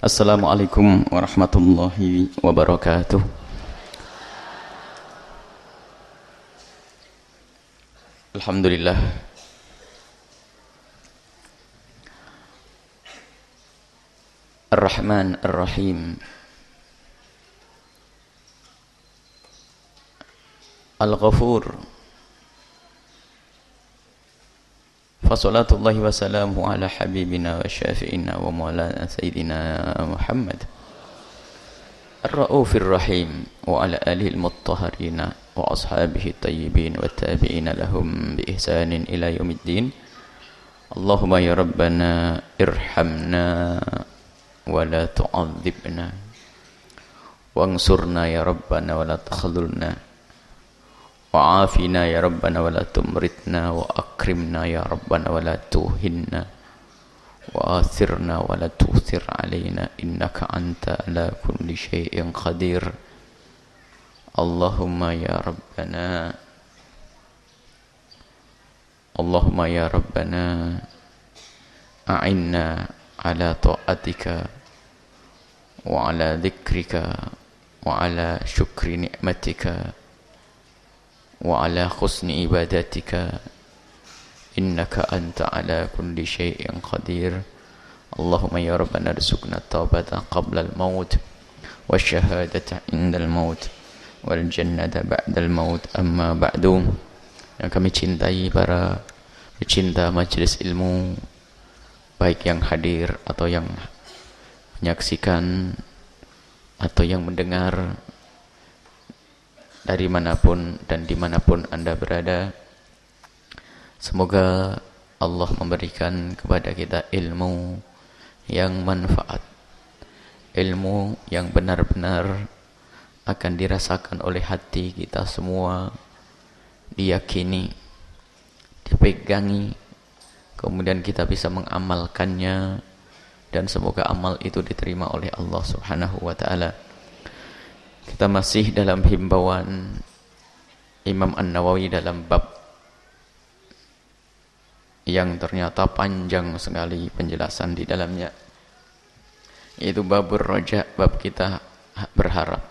Assalamualaikum warahmatullahi wabarakatuh. Alhamdulillah. Ar-Rahman Ar-Rahim. Al-Ghafur. Fassalatullahi wa salamu ala habibina wa syafi'ina wa maulana sayyidina Muhammad Ar-Ra'ufir Rahim wa ala alihi al-muttahharina wa ashabihi tayyibin wa tabi'ina lahum bi ihsanin ila yaumiddin. Allahumma ya Rabbana irhamna wa la tu'adzibna wansurna ya Rabbana wa la takhdhulna wa'afina ya Rabbana wa la tumritna wa akrimna ya Rabbana wa la tuhinna wa athirna wa la tu'thir alaina innaka anta ala kulli syai'in qadir. Allahumma ya Rabbana a'inna ala ta'atika wa ala dhikrika wa ala syukri ni'matika wa ala husni ibadatika innaka anta ala kulli syai'in qadir. Allahumma ya Rabbana rizukna taubata qabla al-maut wa syahadata inda al-maut wal jannata ba'da al-maut. Amma ba'du. Yang kami cintai para pecinta majelis ilmu, baik yang hadir atau yang menyaksikan atau yang mendengar dari manapun dan dimanapun Anda berada, semoga Allah memberikan kepada kita ilmu yang manfaat, ilmu yang benar-benar akan dirasakan oleh hati kita semua, diyakini, dipegangi, kemudian kita bisa mengamalkannya, dan semoga amal itu diterima oleh Allah Subhanahu wa ta'ala. Kita masih dalam himbauan Imam An-Nawawi dalam bab yang ternyata panjang sekali penjelasan di dalamnya, yaitu babur roja, bab kita berharap,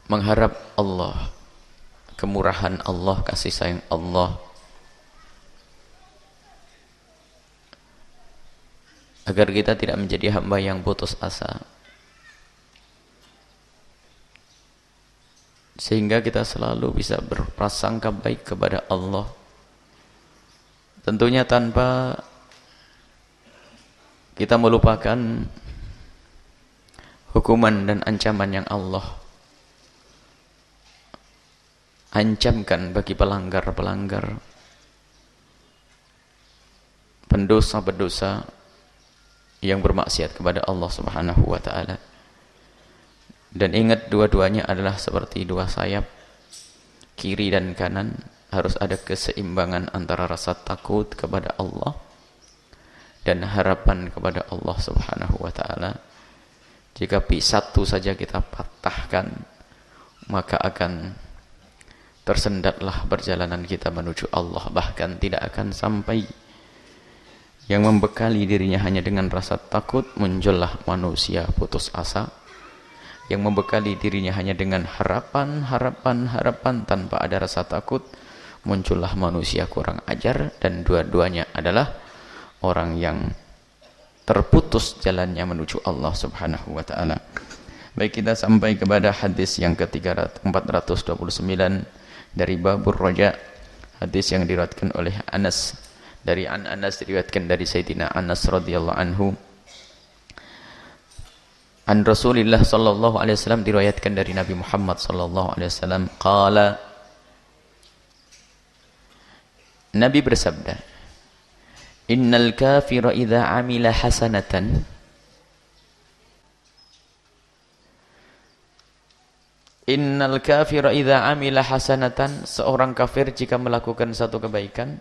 mengharap Allah, kemurahan Allah, kasih sayang Allah, agar kita tidak menjadi hamba yang putus asa, sehingga kita selalu bisa berprasangka baik kepada Allah, tentunya tanpa kita melupakan hukuman dan ancaman yang Allah ancamkan bagi pelanggar-pelanggar, pendosa-pendosa yang bermaksiat kepada Allah Subhanahu wa ta'ala. Dan ingat, dua-duanya adalah seperti dua sayap, kiri dan kanan. Harus ada keseimbangan antara rasa takut kepada Allah dan harapan kepada Allah Subhanahu wa ta'ala. Jika satu saja kita patahkan, maka akan tersendatlah perjalanan kita menuju Allah, bahkan tidak akan sampai. Yang membekali dirinya hanya dengan rasa takut, muncullah manusia putus asa. Yang membekali dirinya hanya dengan harapan tanpa ada rasa takut, muncullah manusia kurang ajar. Dan dua-duanya adalah orang yang terputus jalannya menuju Allah Subhanahu wa ta'ala. Baik, kita sampai kepada hadis yang ke-429 dari babur roja, hadis yang diriwayatkan oleh Anas. Dari Anas diriwayatkan dari Sayyidina Anas radhiyallahu anhu, an Rasulillah sallallahu alaihi wasallam, diriwayatkan dari Nabi Muhammad sallallahu alaihi wasallam, qala, Nabi bersabda, innal kafira idza amila hasanatan, innal kafira idza amila hasanatan, seorang kafir jika melakukan satu kebaikan,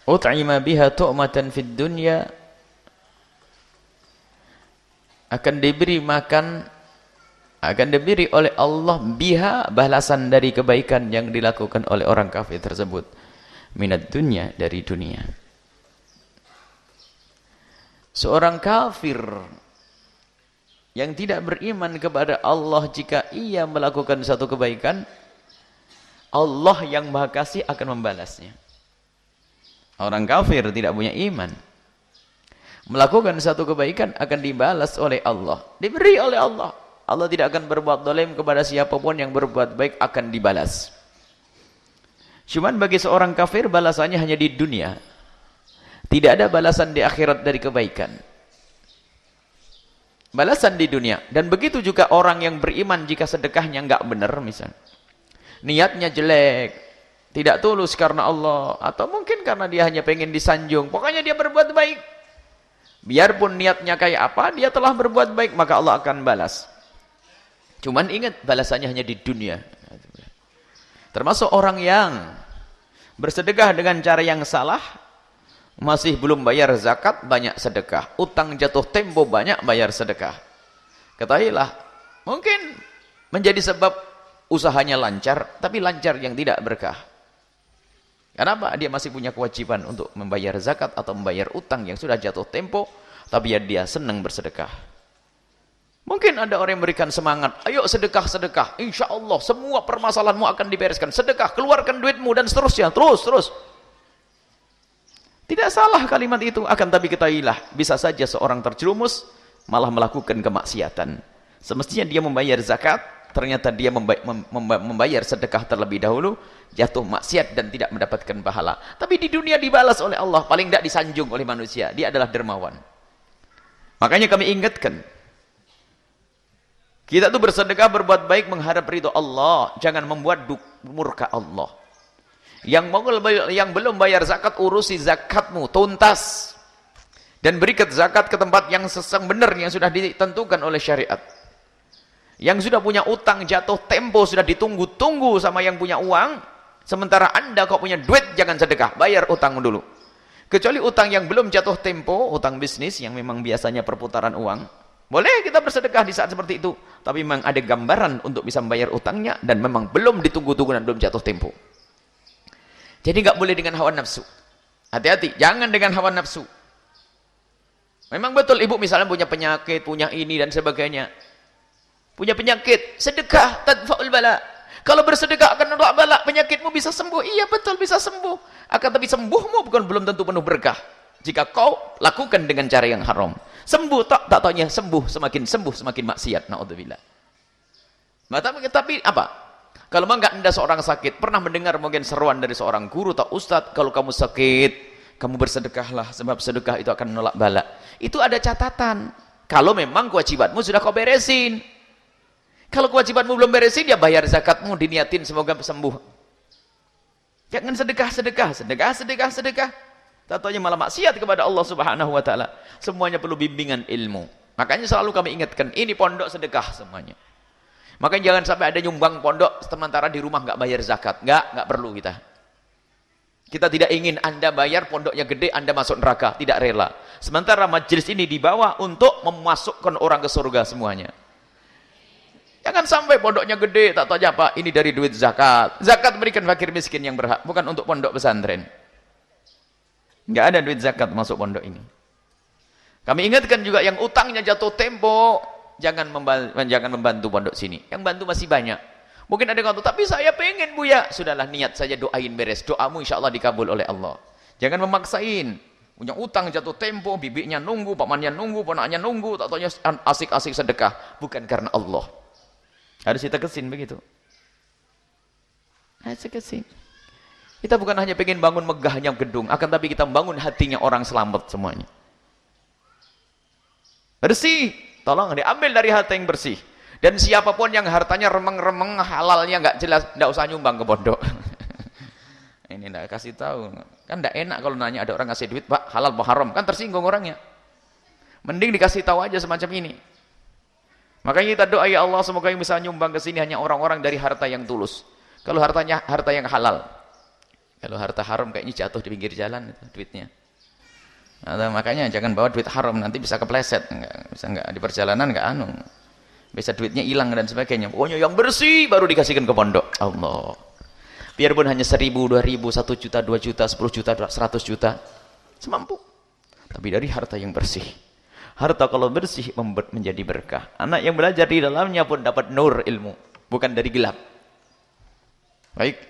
ut'ima biha tu'matan fid dunya, akan diberi makan, akan diberi oleh Allah biha, balasan dari kebaikan yang dilakukan oleh orang kafir tersebut, minat dunya, dari dunia. Seorang kafir yang tidak beriman kepada Allah, jika ia melakukan satu kebaikan, Allah yang Maha Kasih akan membalasnya. Orang kafir tidak punya iman, melakukan satu kebaikan akan dibalas oleh Allah, diberi oleh Allah. Allah tidak akan berbuat zalim kepada siapapun yang berbuat baik, akan dibalas. Cuman bagi seorang kafir balasannya hanya di dunia. Tidak ada balasan di akhirat dari kebaikan. Balasan di dunia. Dan begitu juga orang yang beriman, jika sedekahnya enggak benar misalnya, niatnya jelek, tidak tulus karena Allah, atau mungkin karena dia hanya pengen disanjung, pokoknya dia berbuat baik, biarpun niatnya kayak apa, dia telah berbuat baik, maka Allah akan balas. Cuman ingat, balasannya hanya di dunia. Termasuk orang yang bersedekah dengan cara yang salah, masih belum bayar zakat, banyak sedekah. Utang jatuh tempo, banyak bayar sedekah. Ketahuilah, mungkin menjadi sebab usahanya lancar, tapi lancar yang tidak berkah. Kenapa? Dia masih punya kewajiban untuk membayar zakat atau membayar utang yang sudah jatuh tempo, tapi dia senang bersedekah. Mungkin ada orang yang memberikan semangat, ayo sedekah-sedekah, insya Allah semua permasalahanmu akan dibereskan, sedekah, keluarkan duitmu, dan seterusnya, terus. Tidak salah kalimat itu, akan tapi ketahuilah, bisa saja seorang terjerumus, malah melakukan kemaksiatan. Semestinya dia membayar zakat, ternyata dia membayar sedekah terlebih dahulu, jatuh maksiat dan tidak mendapatkan pahala. Tapi di dunia dibalas oleh Allah, paling tidak disanjung oleh manusia, dia adalah dermawan. Makanya kami ingatkan, kita tuh bersedekah, berbuat baik, mengharap ridho Allah, jangan membuat murka Allah. Yang belum bayar zakat, urusi zakatmu tuntas, dan berikan zakat ke tempat yang benar, yang sudah ditentukan oleh syariat. Yang sudah punya utang jatuh tempo, sudah ditunggu-tunggu sama yang punya uang, sementara anda kok punya duit, jangan sedekah, bayar utang dulu. Kecuali utang yang belum jatuh tempo, utang bisnis yang memang biasanya perputaran uang, boleh kita bersedekah di saat seperti itu, tapi memang ada gambaran untuk bisa membayar utangnya, dan memang belum ditunggu-tunggu dan belum jatuh tempo. Jadi nggak boleh dengan hawa nafsu. Hati-hati, jangan dengan hawa nafsu. Memang betul ibu misalnya punya penyakit, punya ini dan sebagainya. Punya penyakit, sedekah tadfa'ul bala. Kalau bersedekah akan menolak bala, penyakitmu bisa sembuh. Iya betul bisa sembuh. Akan tapi sembuhmu bukan belum tentu penuh berkah. Jika kau lakukan dengan cara yang haram. Sembuh tak taunya sembuh, semakin maksiat. Naudzubillah. Tapi apa? Kalau memang anda seorang sakit, pernah mendengar mungkin seruan dari seorang guru atau ustadz, kalau kamu sakit, kamu bersedekahlah, sebab sedekah itu akan menolak bala. Itu ada catatan. Kalau memang kewajibanmu sudah kau beresin. Kalau kewajibanmu belum beresin, ya bayar zakatmu, diniatin semoga sembuh. Jangan sedekah. Tentunya malah maksiat kepada Allah Subhanahu wa taala. Semuanya perlu bimbingan ilmu. Makanya selalu kami ingatkan, ini pondok sedekah semuanya. Makanya jangan sampai ada nyumbang pondok sementara di rumah nggak bayar zakat. Nggak perlu kita. Kita tidak ingin anda bayar pondoknya gede, anda masuk neraka, tidak rela. Sementara majelis ini dibawa untuk memasukkan orang ke surga semuanya. Jangan sampai pondoknya gede, tak tahu apa, ini dari duit zakat. Zakat berikan fakir miskin yang berhak, bukan untuk pondok pesantren. Nggak ada duit zakat masuk pondok ini. Kami ingatkan juga yang utangnya jatuh tempo, jangan membantu pondok sini. Yang bantu masih banyak. Mungkin ada yang kata, tapi saya pengen Buya. Sudahlah, niat saja, doain beres. Doamu insya Allah dikabul oleh Allah. Jangan memaksain. Punya utang jatuh tempo, bibiknya nunggu, pamannya nunggu, ponaknya nunggu, tak taunya asik-asik sedekah. Bukan karena Allah. Harus kita kesin begitu. Harus kesin. Kita bukan hanya pengen bangun megahnya gedung, akan tapi kita bangun hatinya orang selamat semuanya. Bersih. Tolong diambil dari harta yang bersih. Dan siapapun yang hartanya remeng-remeng, halalnya nggak jelas, nggak usah nyumbang ke pondok. Ini nggak kasih tahu. Kan nggak enak kalau nanya ada orang ngasih duit, Pak, halal apa haram? Kan tersinggung orangnya. Mending dikasih tahu aja semacam ini. Makanya kita doa, ya Allah, semoga yang bisa nyumbang ke sini hanya orang-orang dari harta yang tulus. Kalau hartanya harta yang halal. Kalau harta haram kayaknya jatuh di pinggir jalan itu duitnya. Nah, makanya jangan bawa duit haram, nanti bisa kepleset, bisa nggak di perjalanan nggak bisa duitnya hilang dan sebagainya. Pokoknya yang bersih baru dikasihkan ke pondok. Allah. Biarpun hanya 1.000, 2.000, 1 juta, 2 juta, 10 juta, 100 juta, semampu. Tapi dari harta yang bersih. Harta kalau bersih menjadi berkah. Anak yang belajar di dalamnya pun dapat nur ilmu, bukan dari gelap. Baik.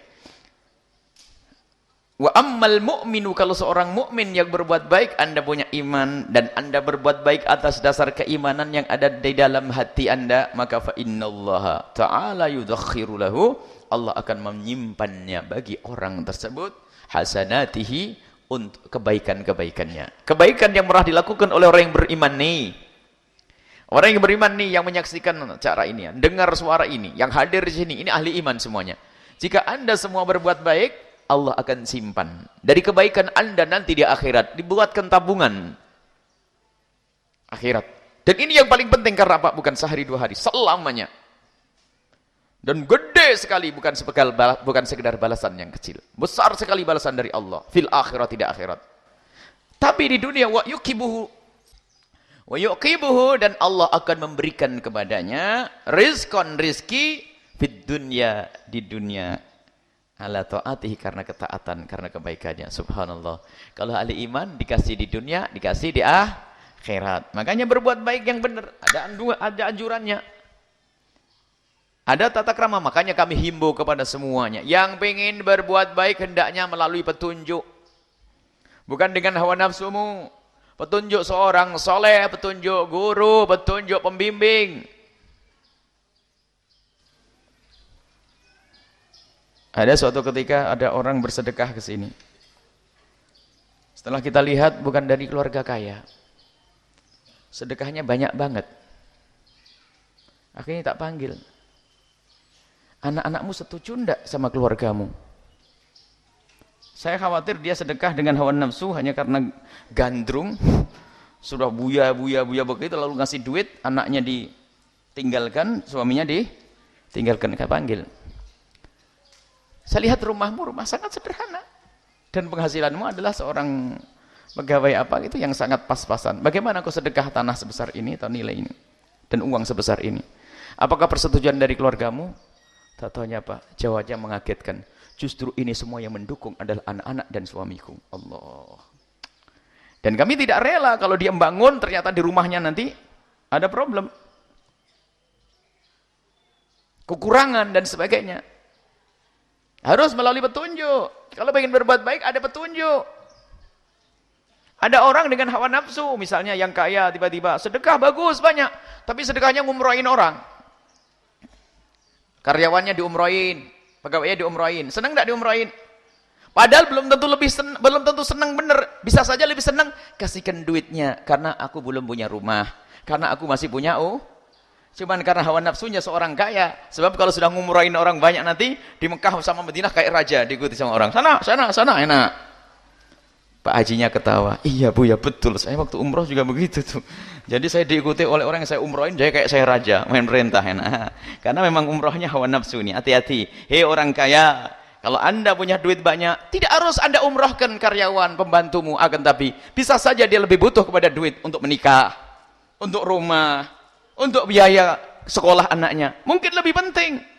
Wa ammal mu'minu, kalau seorang mukmin yang berbuat baik, Anda punya iman dan Anda berbuat baik atas dasar keimanan yang ada di dalam hati Anda, maka fa innallaha ta'ala yudakhiru lahu, Allah akan menyimpannya bagi orang tersebut hasanatihi, untuk kebaikan-kebaikannya. Kebaikan yang pernah dilakukan oleh orang yang beriman nih. Orang yang beriman nih, yang menyaksikan cara ini, dengar suara ini, yang hadir di sini, ini ahli iman semuanya. Jika Anda semua berbuat baik, Allah akan simpan dari kebaikan Anda nanti di akhirat, dibuatkan tabungan akhirat. Dan ini yang paling penting, karena apa? Bukan sehari dua hari, selamanya. Dan gede sekali, bukan sekedar balasan yang kecil. Besar sekali balasan dari Allah. Fil akhirat, tidak akhirat. Tapi di dunia, wa yuqibuhu, dan Allah akan memberikan kepadanya rizki fid dunya, di dunia, ala ta'atihi, karena ketaatan, karena kebaikannya. Subhanallah. Kalau ahli iman dikasih di dunia, dikasih di akhirat. Makanya berbuat baik yang benar. Ada anjurannya. Ada tata krama, makanya kami himbau kepada semuanya. Yang pengen berbuat baik hendaknya melalui petunjuk. Bukan dengan hawa nafsumu. Petunjuk seorang soleh, petunjuk guru, petunjuk pembimbing. Ada suatu ketika ada orang bersedekah ke sini. Setelah kita lihat bukan dari keluarga kaya. Sedekahnya banyak banget. Akhirnya tak panggil. Anak-anakmu setuju enggak sama keluargamu? Saya khawatir dia sedekah dengan hawa nafsu hanya karena gandrung, sudah buya begitu, lalu ngasih duit, anaknya ditinggalkan, suaminya ditinggalkan, enggak panggil. Saya lihat rumahmu rumah sangat sederhana, dan penghasilanmu adalah seorang pegawai apa gitu yang sangat pas-pasan. Bagaimana kau sedekah tanah sebesar ini atau nilai ini dan uang sebesar ini? Apakah persetujuan dari keluargamu? Tak tahunya Pak, jawabnya mengagetkan. Justru ini semua yang mendukung adalah anak-anak dan suamiku. Allah. Dan kami tidak rela kalau dia membangun, ternyata di rumahnya nanti ada problem. Kekurangan dan sebagainya. Harus melalui petunjuk. Kalau ingin berbuat baik, ada petunjuk. Ada orang dengan hawa nafsu, misalnya yang kaya tiba-tiba, sedekah bagus banyak, tapi sedekahnya ngumrohin orang. Karyawannya diumrohin, pegawainya diumrohin. Senang enggak diumrohin? Padahal belum tentu senang bener. Bisa saja lebih senang, kasihkan duitnya karena aku belum punya rumah, karena aku masih punya cuman karena hawa nafsunya seorang kaya. Sebab kalau sudah ngumrohin orang banyak nanti di Mekah sama Madinah kayak raja, diikuti sama orang. Sana enak. Pak Hajinya ketawa. Iya Bu, ya betul. Saya waktu umroh juga begitu tuh. Jadi saya diikuti oleh orang yang saya umrohin, jadi kayak saya raja, main perintah enak. Karena memang umrohnya hawa nafsu nih. Hati-hati. Hei orang kaya, kalau Anda punya duit banyak, tidak harus Anda umrohkan karyawan pembantumu, akan tapi bisa saja dia lebih butuh kepada duit untuk menikah, untuk rumah, untuk biaya sekolah anaknya. Mungkin lebih penting.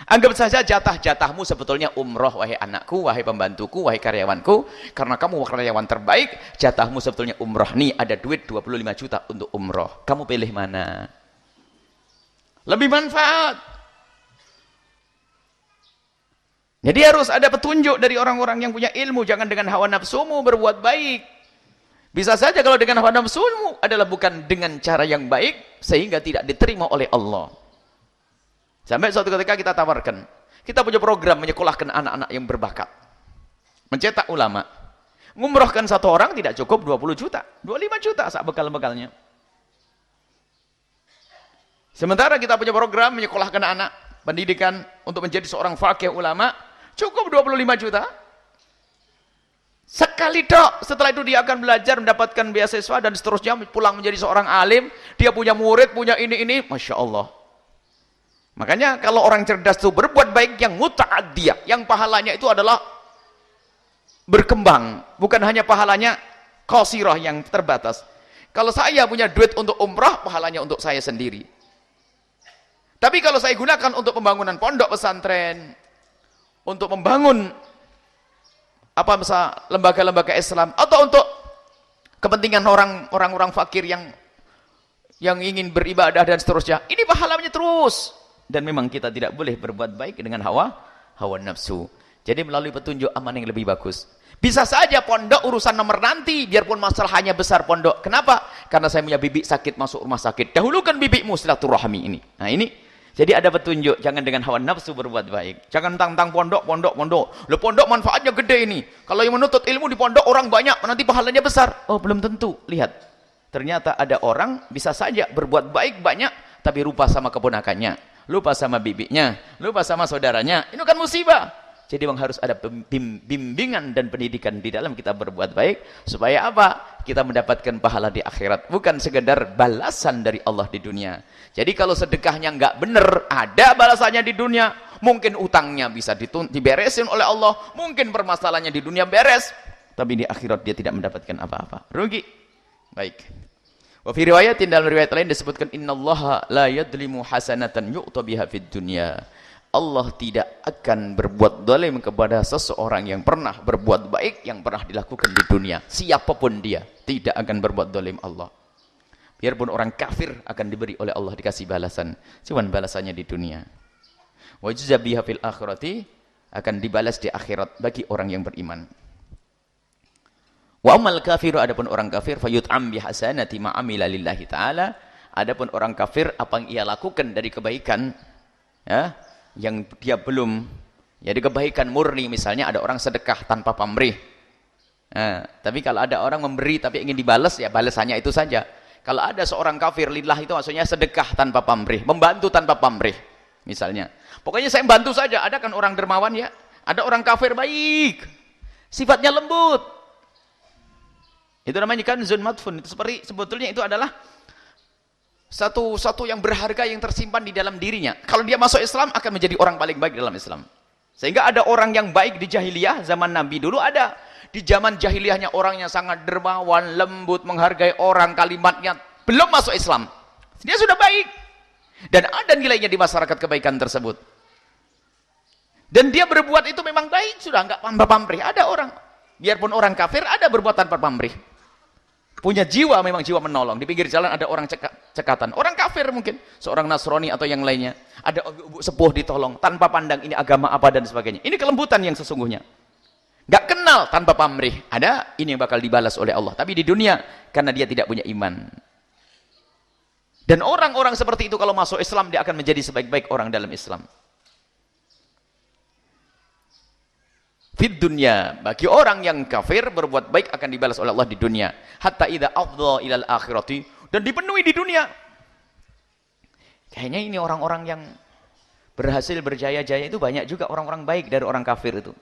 Anggap saja jatah-jatahmu sebetulnya umroh, wahai anakku, wahai pembantuku, wahai karyawanku. Karena kamu karyawan terbaik, jatahmu sebetulnya umroh. Nih ada duit 25 juta untuk umroh. Kamu pilih mana? Lebih manfaat. Jadi harus ada petunjuk dari orang-orang yang punya ilmu. Jangan dengan hawa nafsumu berbuat baik. Bisa saja kalau dengan hawa nafsumu adalah bukan dengan cara yang baik, sehingga tidak diterima oleh Allah. Sampai suatu ketika kita tawarkan, kita punya program menyekolahkan anak-anak yang berbakat, mencetak ulama. Ngumrohkan satu orang tidak cukup 20 juta, 25 juta sak bekal-bekalnya. Sementara kita punya program menyekolahkan anak, pendidikan untuk menjadi seorang faqih ulama, cukup 25 juta. Sekali dok, setelah itu dia akan belajar, mendapatkan beasiswa dan seterusnya, pulang menjadi seorang alim, dia punya murid, punya ini, Masya Allah. Makanya kalau orang cerdas itu berbuat baik yang muta'addiyah, yang pahalanya itu adalah berkembang, bukan hanya pahalanya qasirah yang terbatas. Kalau saya punya duit untuk umrah, pahalanya untuk saya sendiri. Tapi kalau saya gunakan untuk pembangunan pondok pesantren, untuk membangun lembaga-lembaga Islam, atau untuk kepentingan orang-orang fakir yang yang ingin beribadah dan seterusnya. Ini pahalanya terus. Dan memang kita tidak boleh berbuat baik dengan hawa nafsu. Jadi melalui petunjuk aman yang lebih bagus. Bisa saja pondok urusan nomor nanti, biarpun masalahnya besar pondok. Kenapa? Karena saya punya bibi sakit masuk rumah sakit. Dahulukan bibimu silaturahmi ini. Nah ini, jadi ada petunjuk. Jangan dengan hawa nafsu berbuat baik. Jangan tentang pondok. Loh pondok manfaatnya gede ini. Kalau yang menuntut ilmu di pondok orang banyak, nanti pahalanya besar. Oh belum tentu. Lihat, ternyata ada orang bisa saja berbuat baik banyak, tapi lupa sama keponakannya, lupa sama bibinya, lupa sama saudaranya. Ini kan musibah. Jadi memang harus ada bimbingan dan pendidikan di dalam kita berbuat baik. Supaya apa? Kita mendapatkan pahala di akhirat. Bukan sekedar balasan dari Allah di dunia. Jadi kalau sedekahnya nggak benar, ada balasannya di dunia. Mungkin utangnya bisa diberesin oleh Allah. Mungkin permasalahannya di dunia beres. Tapi di akhirat dia tidak mendapatkan apa-apa. Rugi. Baik. Wa fi riwayatin, dalam riwayat lain disebutkan, innallaha la yadlimu hasanatan yu'ta biha fid dunya. Allah tidak akan berbuat zalim kepada seseorang yang pernah berbuat baik yang pernah dilakukan di dunia. Siapapun dia tidak akan berbuat zalim Allah. Biarpun orang kafir akan diberi oleh Allah, dikasih balasan. Cuman balasannya di dunia. Wa juzza fil akhirati, akan dibalas di akhirat bagi orang yang beriman. Wa amal kafiru, adapun orang kafir, fayut'am bihasanati ma amila lillahi ta'ala. Adapun orang kafir, apa yang ia lakukan dari kebaikan, ya, yang dia belum, jadi kebaikan murni. Misalnya ada orang sedekah tanpa pamrih. Nah, tapi kalau ada orang memberi tapi ingin dibalas, ya balasannya itu saja. Kalau ada seorang kafir lillah, itu maksudnya sedekah tanpa pamrih, membantu tanpa pamrih. Misalnya, pokoknya saya bantu saja. Ada kan orang dermawan, ya, ada orang kafir baik, sifatnya lembut. Itu namanya kanzun madfun. Itu seperti, sebetulnya itu adalah satu yang berharga yang tersimpan di dalam dirinya. Kalau dia masuk Islam akan menjadi orang paling baik dalam Islam. Sehingga ada orang yang baik di jahiliyah, zaman Nabi dulu ada. Di zaman jahiliyahnya orangnya sangat dermawan, lembut, menghargai orang, kalimatnya belum masuk Islam. Dia sudah baik. Dan ada nilainya di masyarakat kebaikan tersebut. Dan dia berbuat itu memang baik, sudah enggak pamrih. Ada orang, biarpun orang kafir, ada berbuat tanpa pamrih. Punya jiwa, memang jiwa menolong. Di pinggir jalan ada orang cekatan. Orang kafir mungkin. Seorang Nasrani atau yang lainnya. Ada ibu sepuh ditolong. Tanpa pandang ini agama apa dan sebagainya. Ini kelembutan yang sesungguhnya. Gak kenal tanpa pamrih. Ada, ini yang bakal dibalas oleh Allah. Tapi di dunia, karena dia tidak punya iman. Dan orang-orang seperti itu kalau masuk Islam, dia akan menjadi sebaik-baik orang dalam Islam. Fid dunya, bagi orang yang kafir berbuat baik akan dibalas oleh Allah di dunia. Hatta idza afdha ilal akhirati, dan dipenuhi di dunia. Kayaknya ini orang-orang yang berhasil berjaya-jaya itu banyak juga orang-orang baik dari orang kafir itu.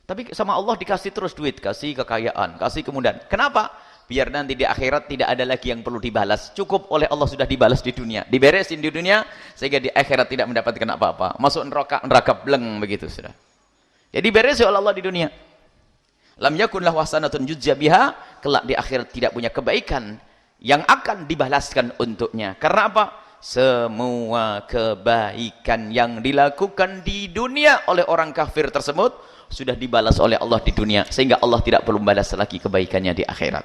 Tapi sama Allah dikasih terus duit, kasih kekayaan, kasih kemudahan. Kenapa? Biar nanti di akhirat tidak ada lagi yang perlu dibalas. Cukup oleh Allah sudah dibalas di dunia. Diberesin di dunia sehingga di akhirat tidak mendapatkan apa-apa. Masuk neraka bleng begitu sudah. Jadi beres oleh Allah di dunia. Lam yakun lahu hasanatun yujza biha, kelak di akhirat tidak punya kebaikan yang akan dibalaskan untuknya. Karena apa? Semua kebaikan yang dilakukan di dunia oleh orang kafir tersebut sudah dibalas oleh Allah di dunia, sehingga Allah tidak perlu membalas lagi kebaikannya di akhirat.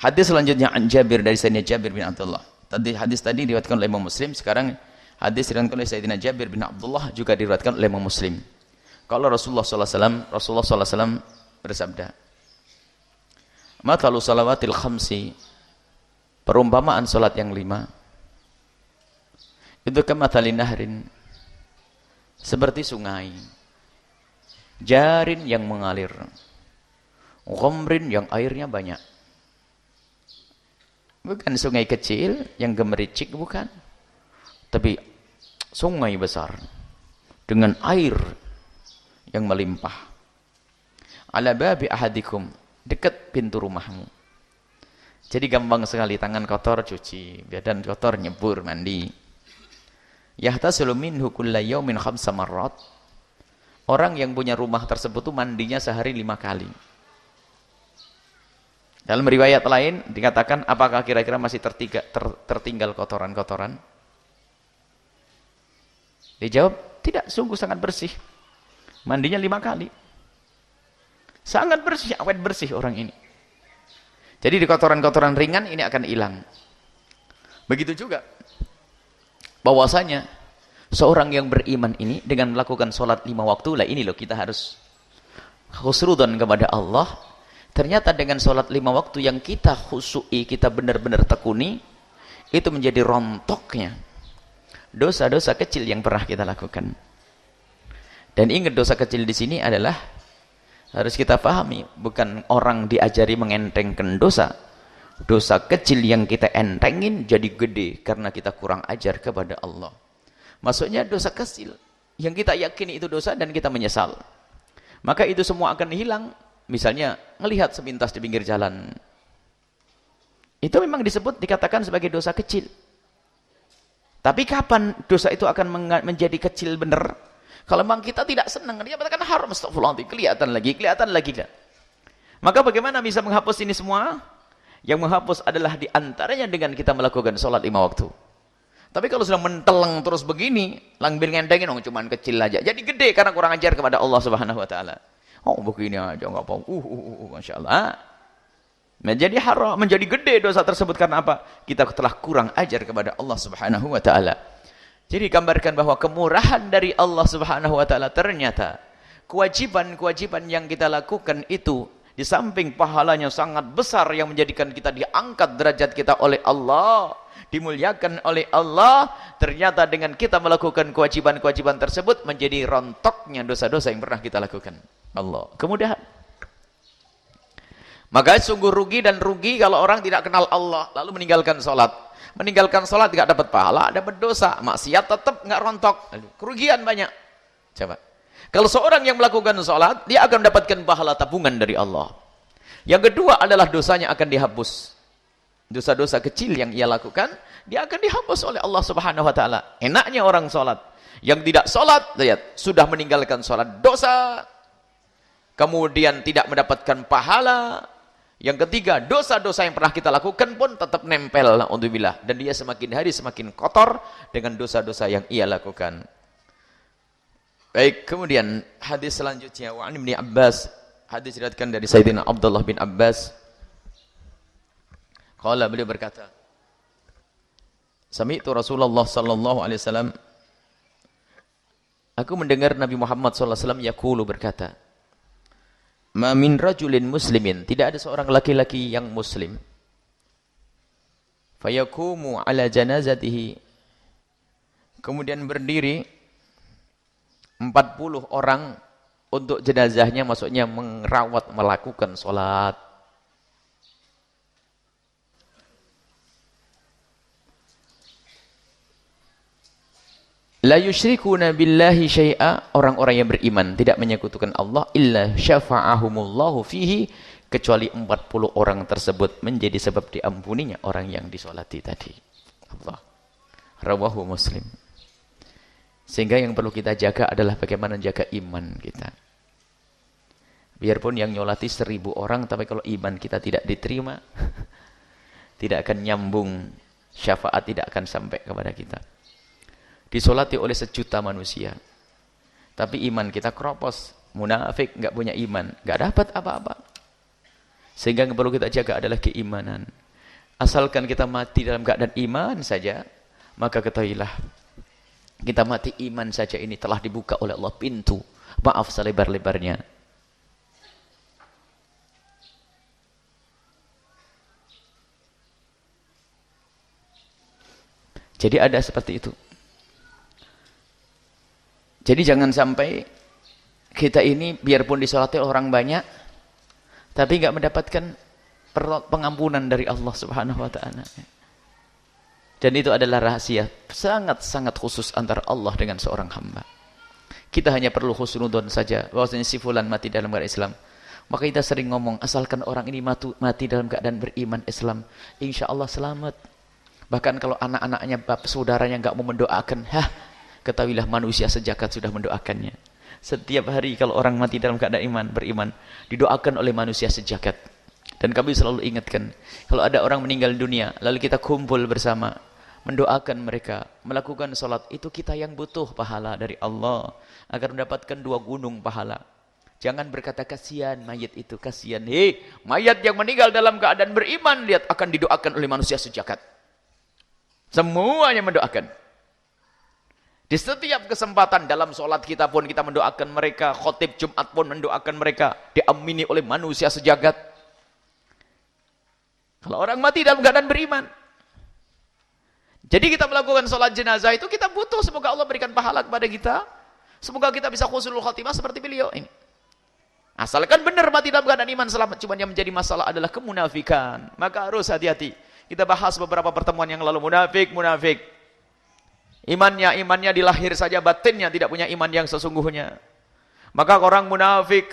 Hadis selanjutnya an Jabir, dari Sayyidina Jabir bin Abdullah. Hadis tadi diriwayatkan oleh Imam Muslim, sekarang hadis diriwayatkan oleh Sayyidina Jabir bin Abdullah juga diriwayatkan oleh Imam Muslim. Kalau Rasulullah SAW bersabda, Mathalu salawatil khamsi, perumpamaan salat yang 5, itu kamathali nahrin, seperti sungai, jarin yang mengalir, ghamrin yang airnya banyak. Bukan sungai kecil yang gemericik, bukan, tapi sungai besar dengan air yang melimpah. Ala babi ahadikum, dekat pintu rumahmu. Jadi gampang sekali, tangan kotor cuci, badan kotor nyebur mandi. Yahtasilu minhu kulla yaumin khamsa marrat. Orang yang punya rumah tersebut tuh mandinya sehari 5 kali. Dalam riwayat lain dikatakan, apakah kira-kira masih tertinggal kotoran-kotoran? Dijawab, tidak, sungguh sangat bersih. Mandinya 5 kali. Sangat bersih, awet bersih orang ini. Jadi di kotoran-kotoran ringan ini akan hilang. Begitu juga bahwasanya seorang yang beriman ini dengan melakukan sholat 5 waktu, lah ini loh kita harus khusnudzon kepada Allah. Ternyata dengan sholat 5 waktu yang kita khusyui, kita benar-benar tekuni, itu menjadi rontoknya dosa-dosa kecil yang pernah kita lakukan. Dan ingat, dosa kecil di sini adalah harus kita pahami, bukan orang diajari mengentengkan dosa. Dosa kecil yang kita entengin jadi gede karena kita kurang ajar kepada Allah. Maksudnya dosa kecil yang kita yakini itu dosa dan kita menyesal, maka itu semua akan hilang. Misalnya melihat sepintas di pinggir jalan, itu memang dikatakan sebagai dosa kecil. Tapi kapan dosa itu akan menjadi kecil benar? Kalau memang kita tidak senang, dia katakan haram, astagfirullahaladzim, kelihatan lagi. Maka bagaimana bisa menghapus ini semua? Yang menghapus adalah diantaranya dengan kita melakukan sholat 5 waktu. Tapi kalau sudah menteleng terus begini, langbil ngentengin, oh cuman kecil aja, jadi gede karena kurang ajar kepada Allah Subhanahu Wa Taala. Oh begini aja nggak apa, masya Allah. Menjadi haram, menjadi gede dosa tersebut karena apa? Kita telah kurang ajar kepada Allah Subhanahu Wa Taala. Jadi gambarkan bahwa kemurahan dari Allah Subhanahu Wa Taala, ternyata kewajiban-kewajiban yang kita lakukan itu, di samping pahalanya sangat besar yang menjadikan kita diangkat derajat kita oleh Allah, dimuliakan oleh Allah, ternyata dengan kita melakukan kewajiban-kewajiban tersebut menjadi rontoknya dosa-dosa yang pernah kita lakukan. Allah kemudahan. Maka sungguh rugi dan rugi kalau orang tidak kenal Allah lalu meninggalkan sholat. Meninggalkan sholat tidak dapat pahala, dapat dosa, maksiat tetap nggak rontok, kerugian banyak. Coba, kalau seorang yang melakukan sholat, dia akan mendapatkan pahala tabungan dari Allah. Yang kedua adalah dosanya akan dihapus. Dosa-dosa kecil yang ia lakukan, dia akan dihapus oleh Allah Subhanahu Wa Taala. Enaknya orang sholat. Yang tidak sholat, lihat, sudah meninggalkan sholat, dosa. Kemudian tidak mendapatkan pahala. Yang ketiga, dosa-dosa yang pernah kita lakukan pun tetap nempel, na'udzubillah. Dan dia semakin hari semakin kotor dengan dosa-dosa yang ia lakukan. Baik, kemudian hadis selanjutnya, wa an Ibnu Abbas, hadis diriwayatkan dari Sayyidina Abdullah bin Abbas. Qala, beliau berkata, sami'tu Rasulullah sallallahu alaihi wasallam, aku mendengar Nabi Muhammad sallallahu alaihi wasallam yaqulu, berkata, ma min rajulin muslimin, tidak ada seorang laki-laki yang muslim, fayakumu ala janazatihi, kemudian berdiri 40 orang untuk jenazahnya, maksudnya merawat, melakukan sholat. La yusyrikuna billahi syai'a, orang-orang yang beriman tidak menyekutukan Allah, illa syafa'ahumullahu fihi, kecuali 40 orang tersebut menjadi sebab diampuninya orang yang disolati tadi. Allah. Rawahu Muslim. Sehingga yang perlu kita jaga adalah bagaimana jaga iman kita. Biarpun yang nyolati 1000 orang, tapi kalau iman kita tidak diterima, tidak akan nyambung, syafaat tidak akan sampai kepada kita. Disolati oleh 1 juta manusia, tapi iman kita keropos, munafik, nggak punya iman, nggak dapat apa-apa. Sehingga yang perlu kita jaga adalah keimanan. Asalkan kita mati dalam keadaan iman saja, maka ketahuilah, kita mati iman saja ini telah dibuka oleh Allah pintu maaf selebar-lebarnya. Jadi ada seperti itu. Jadi jangan sampai kita ini biarpun disolati orang banyak, tapi nggak mendapatkan pengampunan dari Allah Subhanahu Wa Taala. Dan itu adalah rahasia sangat-sangat khusus antara Allah dengan seorang hamba. Kita hanya perlu husnudzon saja, bahwasanya si fulan mati dalam keadaan Islam. Maka kita sering ngomong, asalkan orang ini mati dalam keadaan beriman Islam, insya Allah selamat. Bahkan kalau anak-anaknya, saudaranya nggak mau mendoakan, ketahuilah manusia sejagat sudah mendoakannya. Setiap hari kalau orang mati dalam keadaan beriman, didoakan oleh manusia sejagat. Dan kami selalu ingatkan, kalau ada orang meninggal dunia, lalu kita kumpul bersama, mendoakan mereka, melakukan sholat, itu kita yang butuh pahala dari Allah, agar mendapatkan 2 gunung pahala. Jangan berkata kasihan mayat itu, kasihan. Mayat yang meninggal dalam keadaan beriman, lihat akan didoakan oleh manusia sejagat. Semuanya mendoakan. Di setiap kesempatan dalam sholat kita pun kita mendoakan mereka, khotib Jumat pun mendoakan mereka, diamini oleh manusia sejagat. Kalau orang mati dalam keadaan beriman. Jadi kita melakukan sholat jenazah itu kita butuh, semoga Allah berikan pahala kepada kita. Semoga kita bisa husnul khotimah seperti beliau ini. Asalkan benar mati dalam keadaan iman selamat. Cuma yang menjadi masalah adalah kemunafikan. Maka harus hati-hati. Kita bahas beberapa pertemuan yang lalu, munafik. Imannya di lahir saja, batinnya tidak punya iman yang sesungguhnya. Maka orang munafik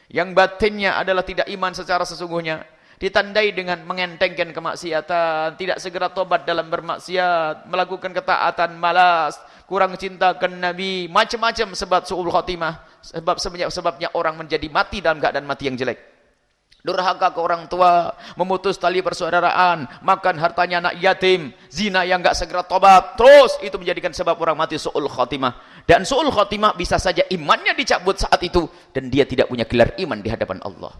yang batinnya adalah tidak iman secara sesungguhnya, ditandai dengan mengentengkan kemaksiatan, tidak segera tobat dalam bermaksiat, melakukan ketaatan malas, kurang cinta ke Nabi, macam-macam sebab su'ul khotimah, sebabnya orang menjadi mati dalam keadaan mati yang jelek. Durhaka ke orang tua, memutus tali persaudaraan, makan hartanya anak yatim, zina yang enggak segera tobat, terus itu menjadikan sebab orang mati su'ul khotimah. Dan su'ul khotimah bisa saja imannya dicabut saat itu dan dia tidak punya gelar iman di hadapan Allah.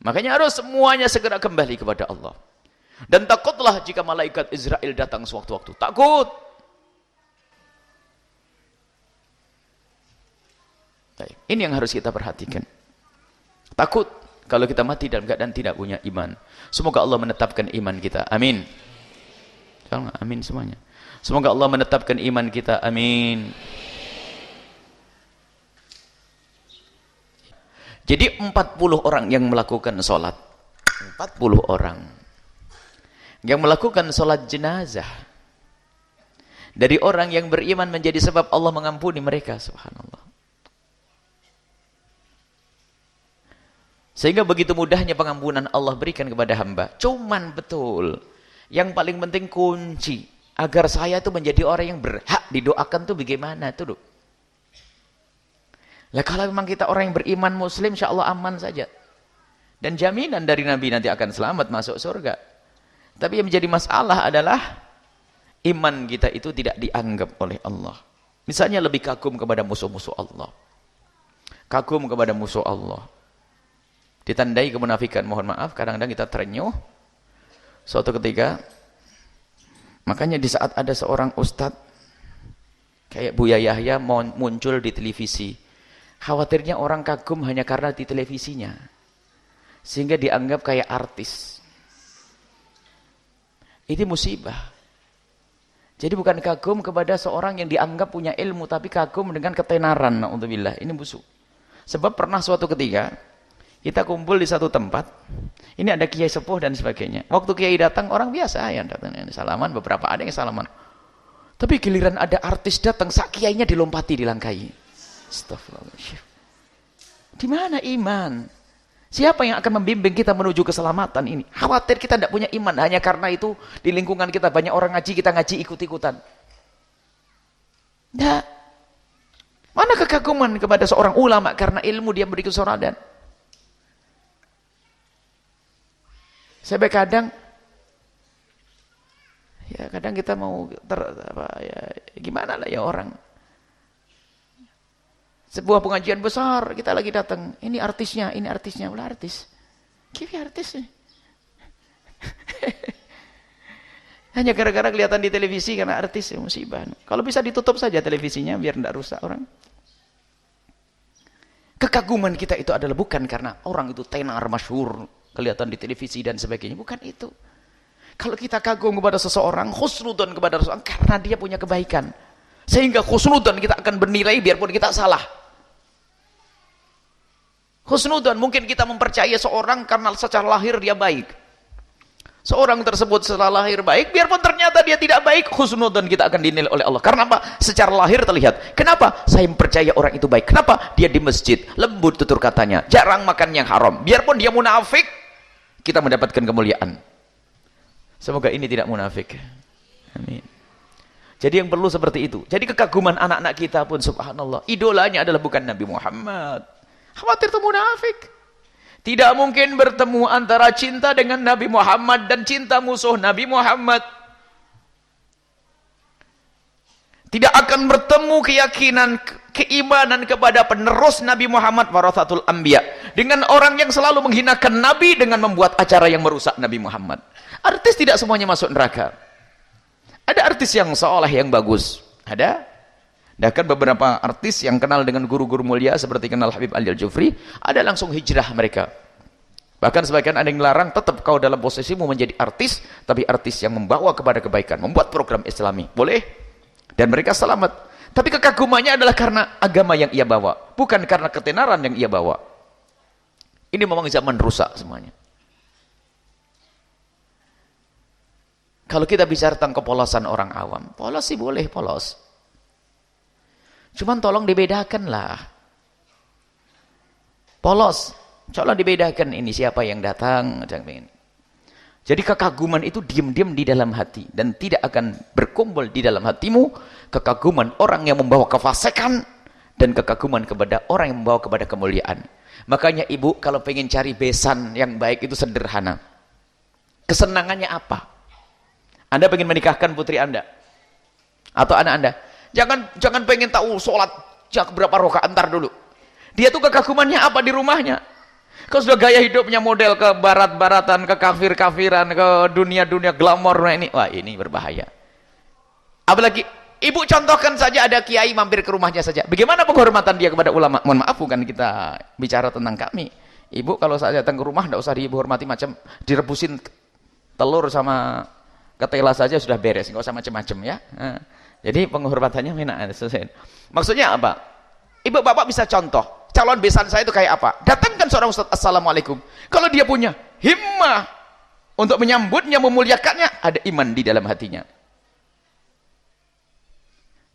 Makanya harus semuanya segera kembali kepada Allah. Dan takutlah jika malaikat Israel datang sewaktu-waktu. Takut. Ini yang harus kita perhatikan. Takut kalau kita mati dalam keadaan tidak punya iman. Semoga Allah menetapkan iman kita. Amin. Amin semuanya. Semoga Allah menetapkan iman kita. Amin. Jadi 40 orang yang melakukan sholat. 40 orang. Yang melakukan sholat jenazah. Dari orang yang beriman menjadi sebab Allah mengampuni mereka. Subhanallah. Sehingga begitu mudahnya pengampunan Allah berikan kepada hamba. Cuman betul, yang paling penting kunci agar saya itu menjadi orang yang berhak didoakan tuh bagaimana tuh, Dok? Lah kalau memang kita orang yang beriman muslim, insya Allah aman saja. Dan jaminan dari Nabi nanti akan selamat masuk surga. Tapi yang menjadi masalah adalah iman kita itu tidak dianggap oleh Allah. Misalnya lebih kagum kepada musuh-musuh Allah. Kagum kepada musuh Allah. Ditandai kemunafikan, mohon maaf, kadang-kadang kita terenyuh suatu ketika. Makanya di saat ada seorang ustadz kayak Buya Yahya muncul di televisi, khawatirnya orang kagum hanya karena di televisinya, sehingga dianggap kayak artis. Ini musibah. Jadi bukan kagum kepada seorang yang dianggap punya ilmu, tapi kagum dengan ketenaran. Na'udzubillah, ini busuk. Sebab pernah suatu ketika kita kumpul di satu tempat, ini ada kiai sepuh dan sebagainya. Waktu kiai datang, orang biasa yang datang, salaman, beberapa ada yang salaman. Tapi giliran ada artis datang, sak kiainya dilompati, dilangkai. Astagfirullahaladzim. Di mana iman? Siapa yang akan membimbing kita menuju keselamatan ini? Khawatir kita tidak punya iman, hanya karena itu di lingkungan kita banyak orang ngaji, kita ngaji ikut-ikutan. Tidak. Mana kekaguman kepada seorang ulama karena ilmu dia beri kesoratan? Sampai kadang kita mau gimana lah ya orang. Sebuah pengajian besar kita lagi datang, ini artisnya, ulah artis. Kipi artis nih. Hanya gara-gara kelihatan di televisi karena artis, ya musibah. Kalau bisa ditutup saja televisinya biar tidak rusak orang. Kekaguman kita itu adalah bukan karena orang itu tenar masyhur, kelihatan di televisi dan sebagainya, bukan itu. Kalau kita kagum kepada seseorang, khusnudan kepada seseorang karena dia punya kebaikan, sehingga khusnudan kita akan bernilai biarpun kita salah. Khusnudan, mungkin kita mempercayai seorang karena secara lahir dia baik. Seorang tersebut secara lahir baik, biarpun ternyata dia tidak baik, khusnudan kita akan dinilai oleh Allah. Karena apa? Secara lahir terlihat. Kenapa? Saya percaya orang itu baik. Kenapa? Dia di masjid, lembut tutur katanya, jarang makan yang haram. Biarpun dia munafik, kita mendapatkan kemuliaan. Semoga ini tidak munafik. Amin. Jadi yang perlu seperti itu. Jadi kekaguman anak-anak kita pun subhanallah, idolanya adalah bukan Nabi Muhammad. Khawatir itu munafik. Tidak mungkin bertemu antara cinta dengan Nabi Muhammad dan cinta musuh Nabi Muhammad. Tidak akan bertemu keyakinan, keimanan kepada penerus Nabi Muhammad warathatul anbiya dengan orang yang selalu menghinakan Nabi dengan membuat acara yang merusak Nabi Muhammad. Artis tidak semuanya masuk neraka. Ada artis yang seolah yang bagus. Ada. Bahkan beberapa artis yang kenal dengan guru-guru mulia seperti kenal Habib Ali Al-Jufri, ada langsung hijrah mereka. Bahkan sebagian ada yang larang, tetap kau dalam posisimu menjadi artis, tapi artis yang membawa kepada kebaikan, membuat program islami. Boleh. Dan mereka selamat. Tapi kekagumannya adalah karena agama yang ia bawa, bukan karena ketenaran yang ia bawa. Ini memang zaman rusak semuanya. Kalau kita bicara tentang kepolosan orang awam, polos sih boleh polos. Cuman tolong dibedakanlah. Polos, tolong dibedakan ini siapa yang datang. Jadi kekaguman itu diam-diam di dalam hati dan tidak akan berkumpul di dalam hatimu. Kekaguman orang yang membawa kefasikan dan kekaguman kepada orang yang membawa kepada kemuliaan. Makanya ibu kalau pengen cari besan yang baik itu sederhana. Kesenangannya apa? Anda pengen menikahkan putri Anda atau anak Anda? Jangan pengen tahu sholat berapa rakaat antar dulu. Dia tuh kekagumannya apa di rumahnya? Kalau sudah gaya hidupnya model ke barat-baratan, ke kafir-kafiran, ke dunia-dunia glamor, nah ini, wah ini berbahaya. Apalagi ibu contohkan saja ada kiai mampir ke rumahnya saja. Bagaimana penghormatan dia kepada ulama? Mohon maaf bukan kita bicara tentang kami. Ibu kalau saya datang ke rumah tidak usah dihormati macam direbusin telur sama ketela saja sudah beres, nggak usah macam-macam ya. Nah. Jadi penghormatannya enak selesai. Maksudnya apa? Ibu bapak bisa contoh, calon besan saya itu kayak apa? Datangkan seorang ustaz, assalamualaikum. Kalau dia punya himmah untuk menyambutnya, memuliakannya, ada iman di dalam hatinya.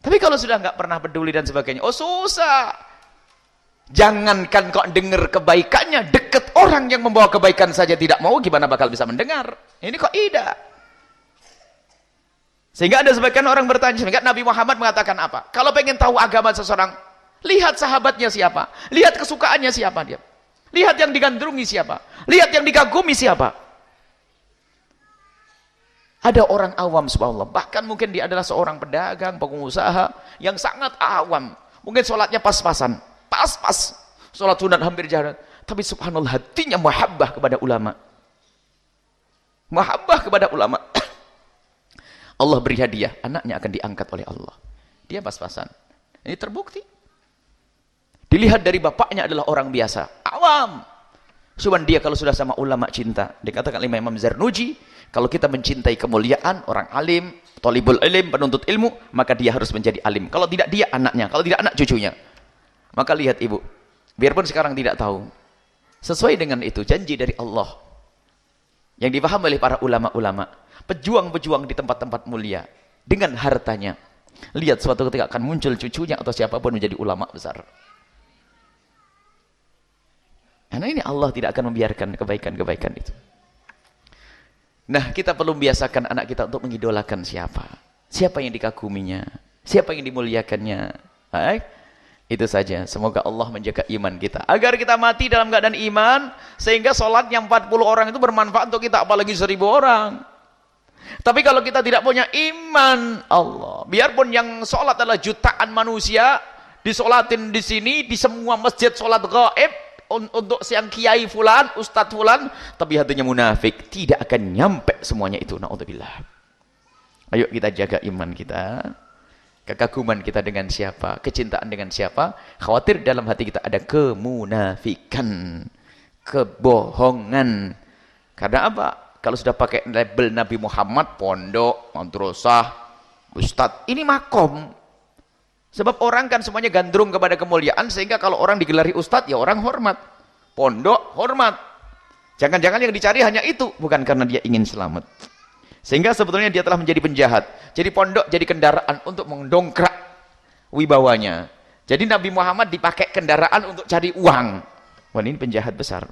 Tapi kalau sudah nggak pernah peduli dan sebagainya, oh susah. Jangankan kok dengar kebaikannya, deket orang yang membawa kebaikan saja tidak mau, gimana bakal bisa mendengar? Ini kok tidak. Sehingga ada sebagian orang bertanya, sehingga Nabi Muhammad mengatakan apa? Kalau pengen tahu agama seseorang, lihat sahabatnya siapa, lihat kesukaannya siapa dia, lihat yang digandrungi siapa, lihat yang dikagumi siapa. Ada orang awam subhanallah, bahkan mungkin dia adalah seorang pedagang, pengusaha yang sangat awam, mungkin sholatnya pas-pasan, pas-pas, sholat sunat hampir jalan, tapi subhanallah hatinya mahabbah kepada ulama, mahabbah kepada ulama. Allah beri hadiah, anaknya akan diangkat oleh Allah. Dia pas-pasan. Ini terbukti. Dilihat dari bapaknya adalah orang biasa, awam. Cuman dia kalau sudah sama ulama cinta. Dikatakan oleh Imam Zarnuji, kalau kita mencintai kemuliaan, orang alim, thalibul ilm, penuntut ilmu, maka dia harus menjadi alim. Kalau tidak dia anaknya, kalau tidak anak cucunya. Maka lihat ibu, biarpun sekarang tidak tahu, sesuai dengan itu janji dari Allah yang dipahami oleh para ulama-ulama. Pejuang-pejuang di tempat-tempat mulia dengan hartanya. Lihat suatu ketika akan muncul cucunya atau siapapun menjadi ulama besar. Karena ini Allah tidak akan membiarkan kebaikan-kebaikan itu. Nah, kita perlu membiasakan anak kita untuk mengidolakan siapa. Siapa yang dikaguminya, siapa yang dimuliakannya. Baik? Itu saja. Semoga Allah menjaga iman kita. Agar kita mati dalam keadaan iman, sehingga sholat yang 40 orang itu bermanfaat untuk kita, apalagi 1000 orang. Tapi kalau kita tidak punya iman, Allah, biarpun yang sholat adalah jutaan manusia, disolatin di sini, di semua masjid sholat gaib, untuk siang kiai fulan, ustadz fulan, tapi hatinya munafik, tidak akan nyampe semuanya itu. Na'udzubillah. Ayo kita jaga iman kita, kekaguman kita dengan siapa, kecintaan dengan siapa, khawatir dalam hati kita ada kemunafikan, kebohongan. Karena apa? Kalau sudah pakai label Nabi Muhammad, pondok, madrasah, ustadz, ini makom. Sebab orang kan semuanya gandrung kepada kemuliaan, sehingga kalau orang digelari ustadz, ya orang hormat. Pondok, hormat. Jangan-jangan yang dicari hanya itu, bukan karena dia ingin selamat. Sehingga sebetulnya dia telah menjadi penjahat. Jadi pondok jadi kendaraan untuk mendongkrak wibawanya. Jadi Nabi Muhammad dipakai kendaraan untuk cari uang. Wah, ini penjahat besar.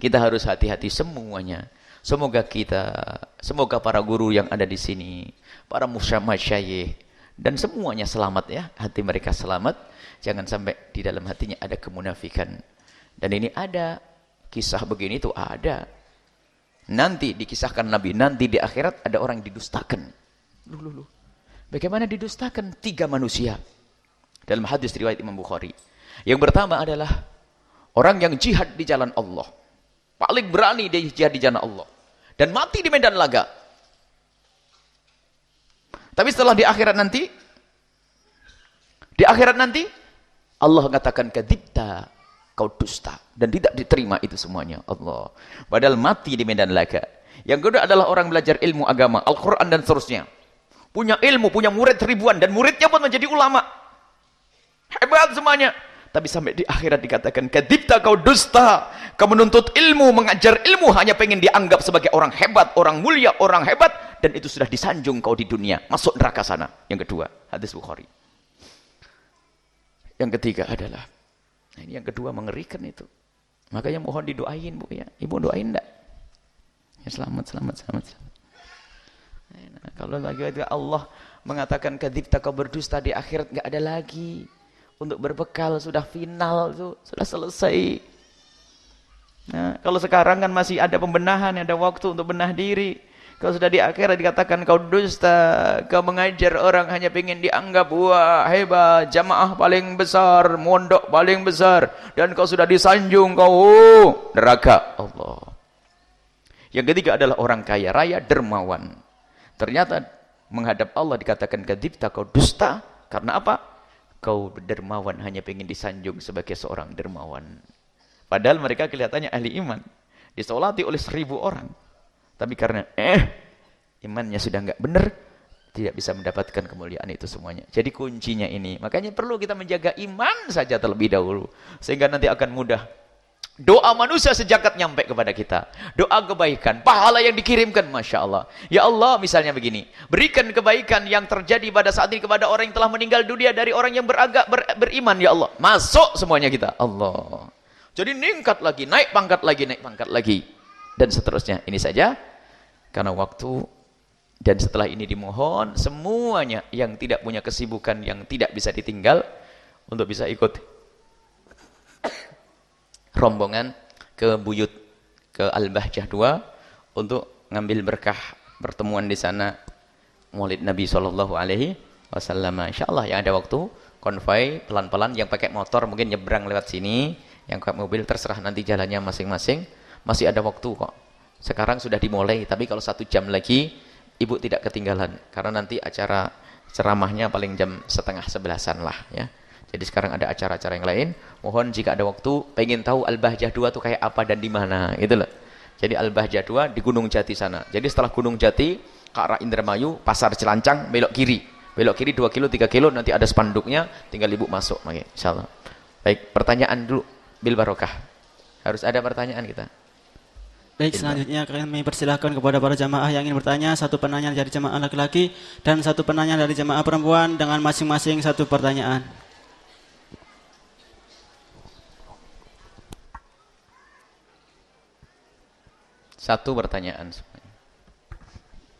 Kita harus hati-hati semuanya. Semoga para guru yang ada di sini, para masyayikh, dan semuanya selamat ya. Hati mereka selamat. Jangan sampai di dalam hatinya ada kemunafikan. Dan ini ada. Kisah begini itu ada. Nanti dikisahkan Nabi, nanti di akhirat ada orang yang didustakan. Bagaimana didustakan? 3 manusia. Dalam hadis riwayat Imam Bukhari. Yang pertama adalah orang yang jihad di jalan Allah. Paling berani dia jihad di jalan Allah. dan mati di medan laga. Tapi setelah di akhirat nanti Allah mengatakan kadzibta, kau dusta, dan tidak diterima itu semuanya Allah. Padahal mati di medan laga. Yang kedua adalah orang belajar ilmu agama, Al-Quran dan seterusnya. Punya ilmu, punya murid ribuan, dan muridnya pun menjadi ulama. Hebat semuanya. Tapi sampai di akhirat dikatakan kadzibta, kau dusta. Kau menuntut ilmu, mengajar ilmu, hanya pengen dianggap sebagai orang hebat, orang mulia, orang hebat, dan itu sudah disanjung kau di dunia. Masuk neraka sana. Yang kedua, hadis Bukhari. Yang ketiga adalah, ini yang kedua mengerikan itu. Makanya mohon didoain Bu ya. Ibu doain enggak? Ya selamat. Nah, kalau lagi Allah mengatakan kadzibta, kau berdusta, di akhirat enggak ada lagi untuk berbekal, sudah final itu, sudah selesai. Nah, kalau sekarang kan masih ada pembenahan, ada waktu untuk benah diri. Kalau sudah di akhirat dikatakan kau dusta, kau mengajar orang hanya ingin dianggap wah hebat, jamaah paling besar, mondok paling besar, dan kau sudah disanjung, kau neraka Allah. Yang ketiga adalah orang kaya raya dermawan. Ternyata menghadap Allah dikatakan kadzibta, kau dusta, karena apa? Kau dermawan hanya ingin disanjung sebagai seorang dermawan. Padahal mereka kelihatannya ahli iman, disolati oleh 1000 orang. Tapi karena imannya sudah enggak benar, tidak bisa mendapatkan kemuliaan itu semuanya. Jadi kuncinya ini. Makanya perlu kita menjaga iman saja terlebih dahulu, sehingga nanti akan mudah. Doa manusia sejagat nyampe kepada kita. Doa kebaikan, pahala yang dikirimkan, Masya Allah. Ya Allah, misalnya begini, berikan kebaikan yang terjadi pada saat ini kepada orang yang telah meninggal dunia dari orang yang beriman, ya Allah. Masuk semuanya kita, Allah. Jadi meningkat lagi, naik pangkat lagi. Dan seterusnya. Ini saja karena waktu, dan setelah ini dimohon semuanya yang tidak punya kesibukan, yang tidak bisa ditinggal, untuk bisa ikut rombongan ke Buyut, ke Al-Bahjah 2 untuk ngambil berkah pertemuan di sana Maulid Nabi SAW. Insyaallah yang ada waktu konvoi pelan-pelan, yang pakai motor mungkin nyebrang lewat sini, yang pakai mobil terserah nanti jalannya masing-masing. Masih ada waktu kok. Sekarang sudah dimulai, tapi kalau 1 jam lagi ibu tidak ketinggalan, karena nanti acara ceramahnya paling jam 10:30 lah ya. Jadi sekarang ada acara-acara yang lain. Mohon jika ada waktu, pengen tahu Al-Bahjah 2 itu kayak apa dan di mana, gitu loh. Jadi Al-Bahjah 2 di Gunung Jati sana. Jadi setelah Gunung Jati ke arah Indramayu, Pasar Celancang, belok kiri 2 kilo 3 kilo, nanti ada spanduknya, tinggal ibu masuk, insyaallah. Baik, pertanyaan dulu bil barokah. Harus ada pertanyaan kita. Baik, selanjutnya kami persilahkan kepada para jamaah yang ingin bertanya. 1 penanya dari jamaah laki-laki dan 1 penanya dari jamaah perempuan, dengan masing-masing 1 pertanyaan. Satu pertanyaan.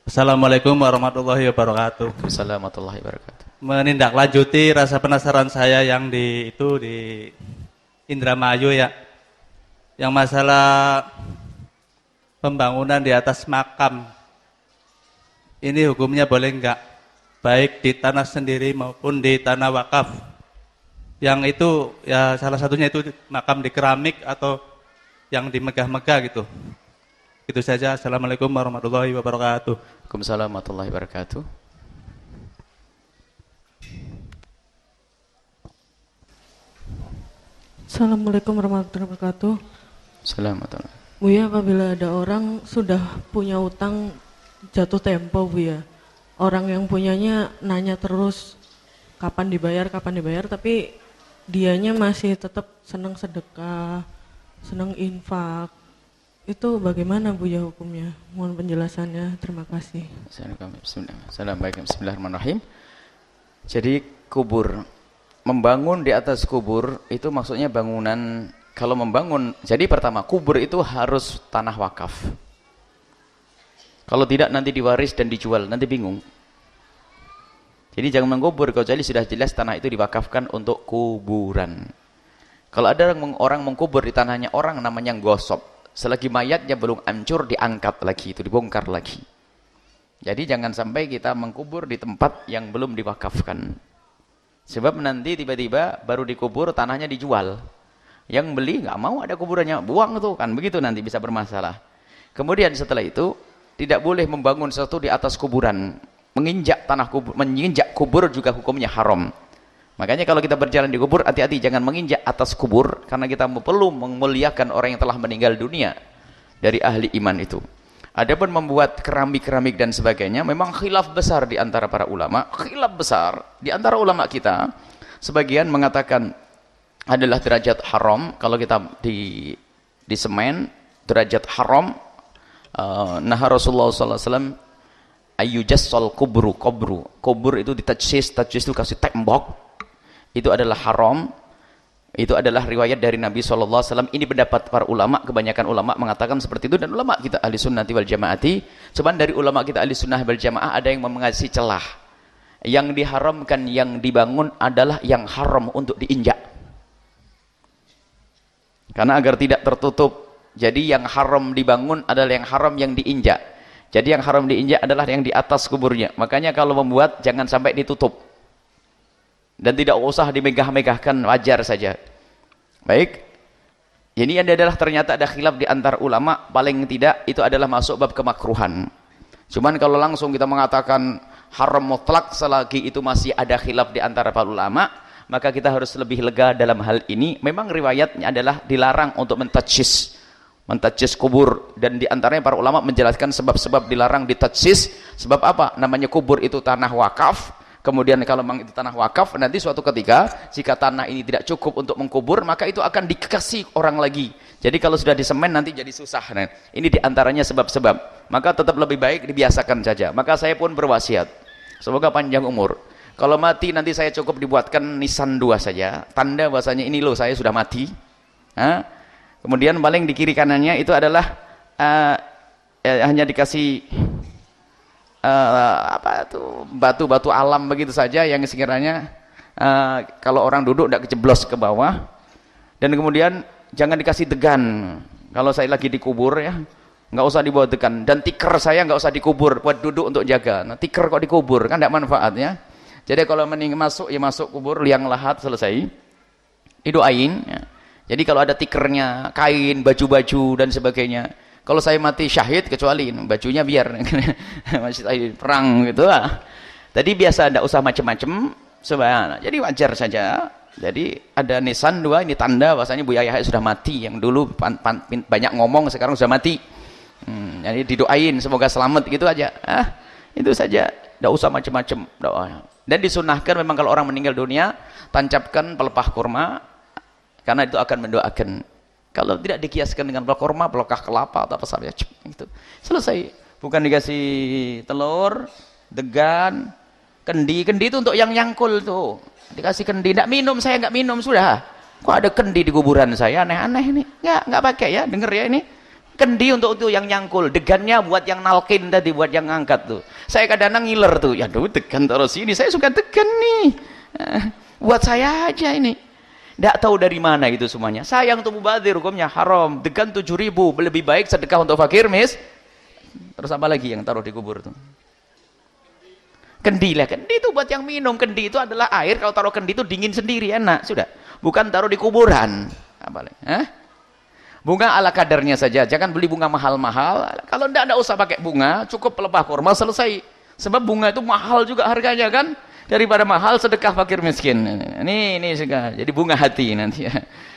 Assalamualaikum warahmatullahi wabarakatuh. Assalamualaikum warahmatullahi wabarakatuh. Menindaklanjuti rasa penasaran saya yang di Indramayu ya. Yang masalah pembangunan di atas makam. Ini hukumnya boleh enggak? Baik di tanah sendiri maupun di tanah wakaf. Yang itu ya salah satunya itu makam di keramik atau yang di megah-megah gitu. Itu saja. Assalamualaikum warahmatullahi wabarakatuh. Waalaikumsalam warahmatullahi wabarakatuh. Assalamualaikum warahmatullahi wabarakatuh. Assalamualaikum. Buya, apabila ada orang sudah punya utang jatuh tempo, Buya, orang yang punyanya nanya terus kapan dibayar, tapi dianya masih tetap senang sedekah, senang infak. Itu bagaimana Buya hukumnya? Mohon penjelasannya. Terima kasih. Bismillahirrahmanirrahim. Jadi kubur, membangun di atas kubur itu maksudnya bangunan. Kalau membangun, jadi pertama kubur itu harus tanah wakaf. Kalau tidak nanti diwaris dan dijual, nanti bingung. Jadi jangan mengkubur kecuali sudah jelas tanah itu diwakafkan untuk kuburan. Kalau ada orang mengkubur di tanahnya orang, namanya gosop. Selagi mayatnya belum hancur, diangkat lagi, itu dibongkar lagi. Jadi jangan sampai kita mengkubur di tempat yang belum diwakafkan. Sebab nanti tiba-tiba baru dikubur, tanahnya dijual. Yang beli nggak mau ada kuburannya, buang tuh kan, begitu nanti bisa bermasalah. Kemudian setelah itu tidak boleh membangun sesuatu di atas kuburan. Menginjak tanah kubur, menginjak kubur juga hukumnya haram. Makanya kalau kita berjalan di kubur, hati-hati jangan menginjak atas kubur, karena kita perlu memuliakan orang yang telah meninggal dunia dari ahli iman itu. Adapun membuat keramik-keramik dan sebagainya, memang khilaf besar di antara para ulama, khilaf besar di antara ulama kita. Sebagian mengatakan adalah derajat haram kalau kita di semen, derajat haram. Nah Rasulullah SAW ayyujassal kubur itu ditajsis itu kasih tembok, itu adalah haram. Itu adalah riwayat dari Nabi SAW. Ini pendapat para ulama, kebanyakan ulama mengatakan seperti itu, dan ulama kita ahli sunnati wal jamaati. Cuman dari ulama kita ahli sunnah wal jamaah ada yang mengasih celah. Yang diharamkan yang dibangun adalah yang haram untuk diinjak, karena agar tidak tertutup. Jadi yang haram dibangun adalah yang haram yang diinjak. Jadi yang haram diinjak adalah yang di atas kuburnya. Makanya kalau membuat jangan sampai ditutup. Dan tidak usah dimegah-megahkan, wajar saja. Baik. Ini adalah ternyata ada khilaf di antara ulama, paling tidak itu adalah masuk bab kemakruhan. Cuman kalau langsung kita mengatakan haram mutlak selagi itu masih ada khilaf di antara para ulama, maka kita harus lebih lega dalam hal ini. Memang riwayatnya adalah dilarang untuk mentajsis kubur, dan diantaranya para ulama menjelaskan sebab-sebab dilarang ditajsis. Sebab apa? Namanya kubur itu tanah wakaf. Kemudian kalau memang itu tanah wakaf, nanti suatu ketika jika tanah ini tidak cukup untuk mengkubur, maka itu akan dikasih orang lagi. Jadi kalau sudah disemen nanti jadi susah. Nah, ini diantaranya sebab-sebab. Maka tetap lebih baik dibiasakan saja. Maka saya pun berwasiat, semoga panjang umur. Kalau mati nanti saya cukup dibuatkan nisan 2 saja, tanda bahasanya ini loh saya sudah mati. Kemudian paling di kiri kanannya itu adalah hanya dikasih batu-batu alam begitu saja, yang sekiranya kalau orang duduk tidak kejeblos ke bawah. Dan kemudian jangan dikasih degan kalau saya lagi dikubur, ya nggak usah dibawa degan. Dan tikar saya nggak usah dikubur, buat duduk untuk jaga. Nah, tikar kok dikubur, kan tidak manfaatnya. Jadi kalau masuk ya masuk kubur liang lahat, selesai didoain ya. Jadi kalau ada tikernya, kain, baju-baju dan sebagainya. Kalau saya mati syahid, kecuali bajunya biar masih perang gitu lah. Tadi biasa tidak usah macam-macam, jadi wajar saja. Jadi ada nisan 2, ini tanda bahasanya Buya Yahya sudah mati, yang dulu banyak ngomong sekarang sudah mati. Jadi didoain semoga selamat gitu aja. Itu saja, tidak usah macam-macam doa. Dan disunahkan memang kalau orang meninggal dunia, tancapkan pelepah kurma, karena itu akan mendoakan. Kalau tidak dikiaskan dengan pelepah kurma, pelepah kelapa atau apa saja, itu selesai. Bukan dikasih telur, degan, kendi itu untuk yang nyangkul tuh. Dikasih kendi, tidak minum, saya nggak minum sudah. Kok ada kendi di kuburan saya, aneh-aneh ini. Nggak pakai ya, denger ya ini. Kendi untuk itu yang nyangkul, degannya buat yang nalkin tadi, buat yang ngangkat tuh. Saya kadang-kadang ngiler tuh, ya aduh degan taruh sini, saya suka degan nih. Buat saya aja ini. Tidak tahu dari mana itu semuanya. Sayang untuk mubadzir, hukumnya haram. Degan 7.000, lebih baik sedekah untuk fakir, mis. Terus apa lagi yang taruh di kubur tuh? Kendi lah, kendi itu buat yang minum. Kendi itu adalah air, kalau taruh kendi itu dingin sendiri, enak, sudah. Bukan taruh di kuburan. Apa lagi? Bunga ala kadarnya saja, jangan beli bunga mahal-mahal. Kalau tidak usah pakai bunga, cukup pelepah kurma, selesai. Sebab bunga itu mahal juga harganya kan, daripada mahal sedekah fakir miskin. Ini segala. Jadi bunga hati nanti ya.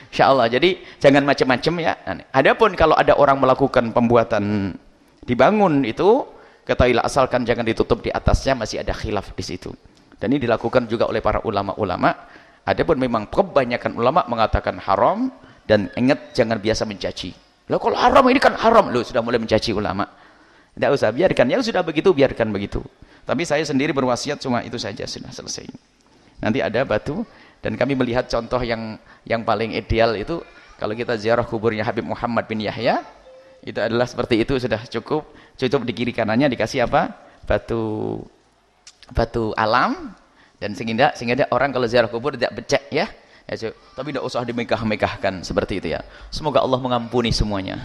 Insyaallah. Jadi jangan macam-macam ya. Adapun kalau ada orang melakukan pembuatan dibangun itu, ketahuilah asalkan jangan ditutup di atasnya, masih ada khilaf di situ. Dan ini dilakukan juga oleh para ulama-ulama. Adapun memang kebanyakan ulama mengatakan haram. Dan ingat, jangan biasa mencaci. Loh kalau haram ini kan haram. Loh sudah mulai mencaci ulama. Tidak usah, biarkan. Yang sudah begitu, biarkan begitu. Tapi saya sendiri berwasiat cuma itu saja, sudah selesai. Nanti ada batu. Dan kami melihat contoh yang paling ideal itu, kalau kita ziarah kuburnya Habib Muhammad bin Yahya, itu adalah seperti itu, sudah cukup. Cukup di kiri kanannya dikasih apa? Batu alam. Dan sehingga orang kalau ziarah kubur tidak becek ya. Tapi tidak usah dimegah-megahkan seperti itu ya. Semoga Allah mengampuni semuanya.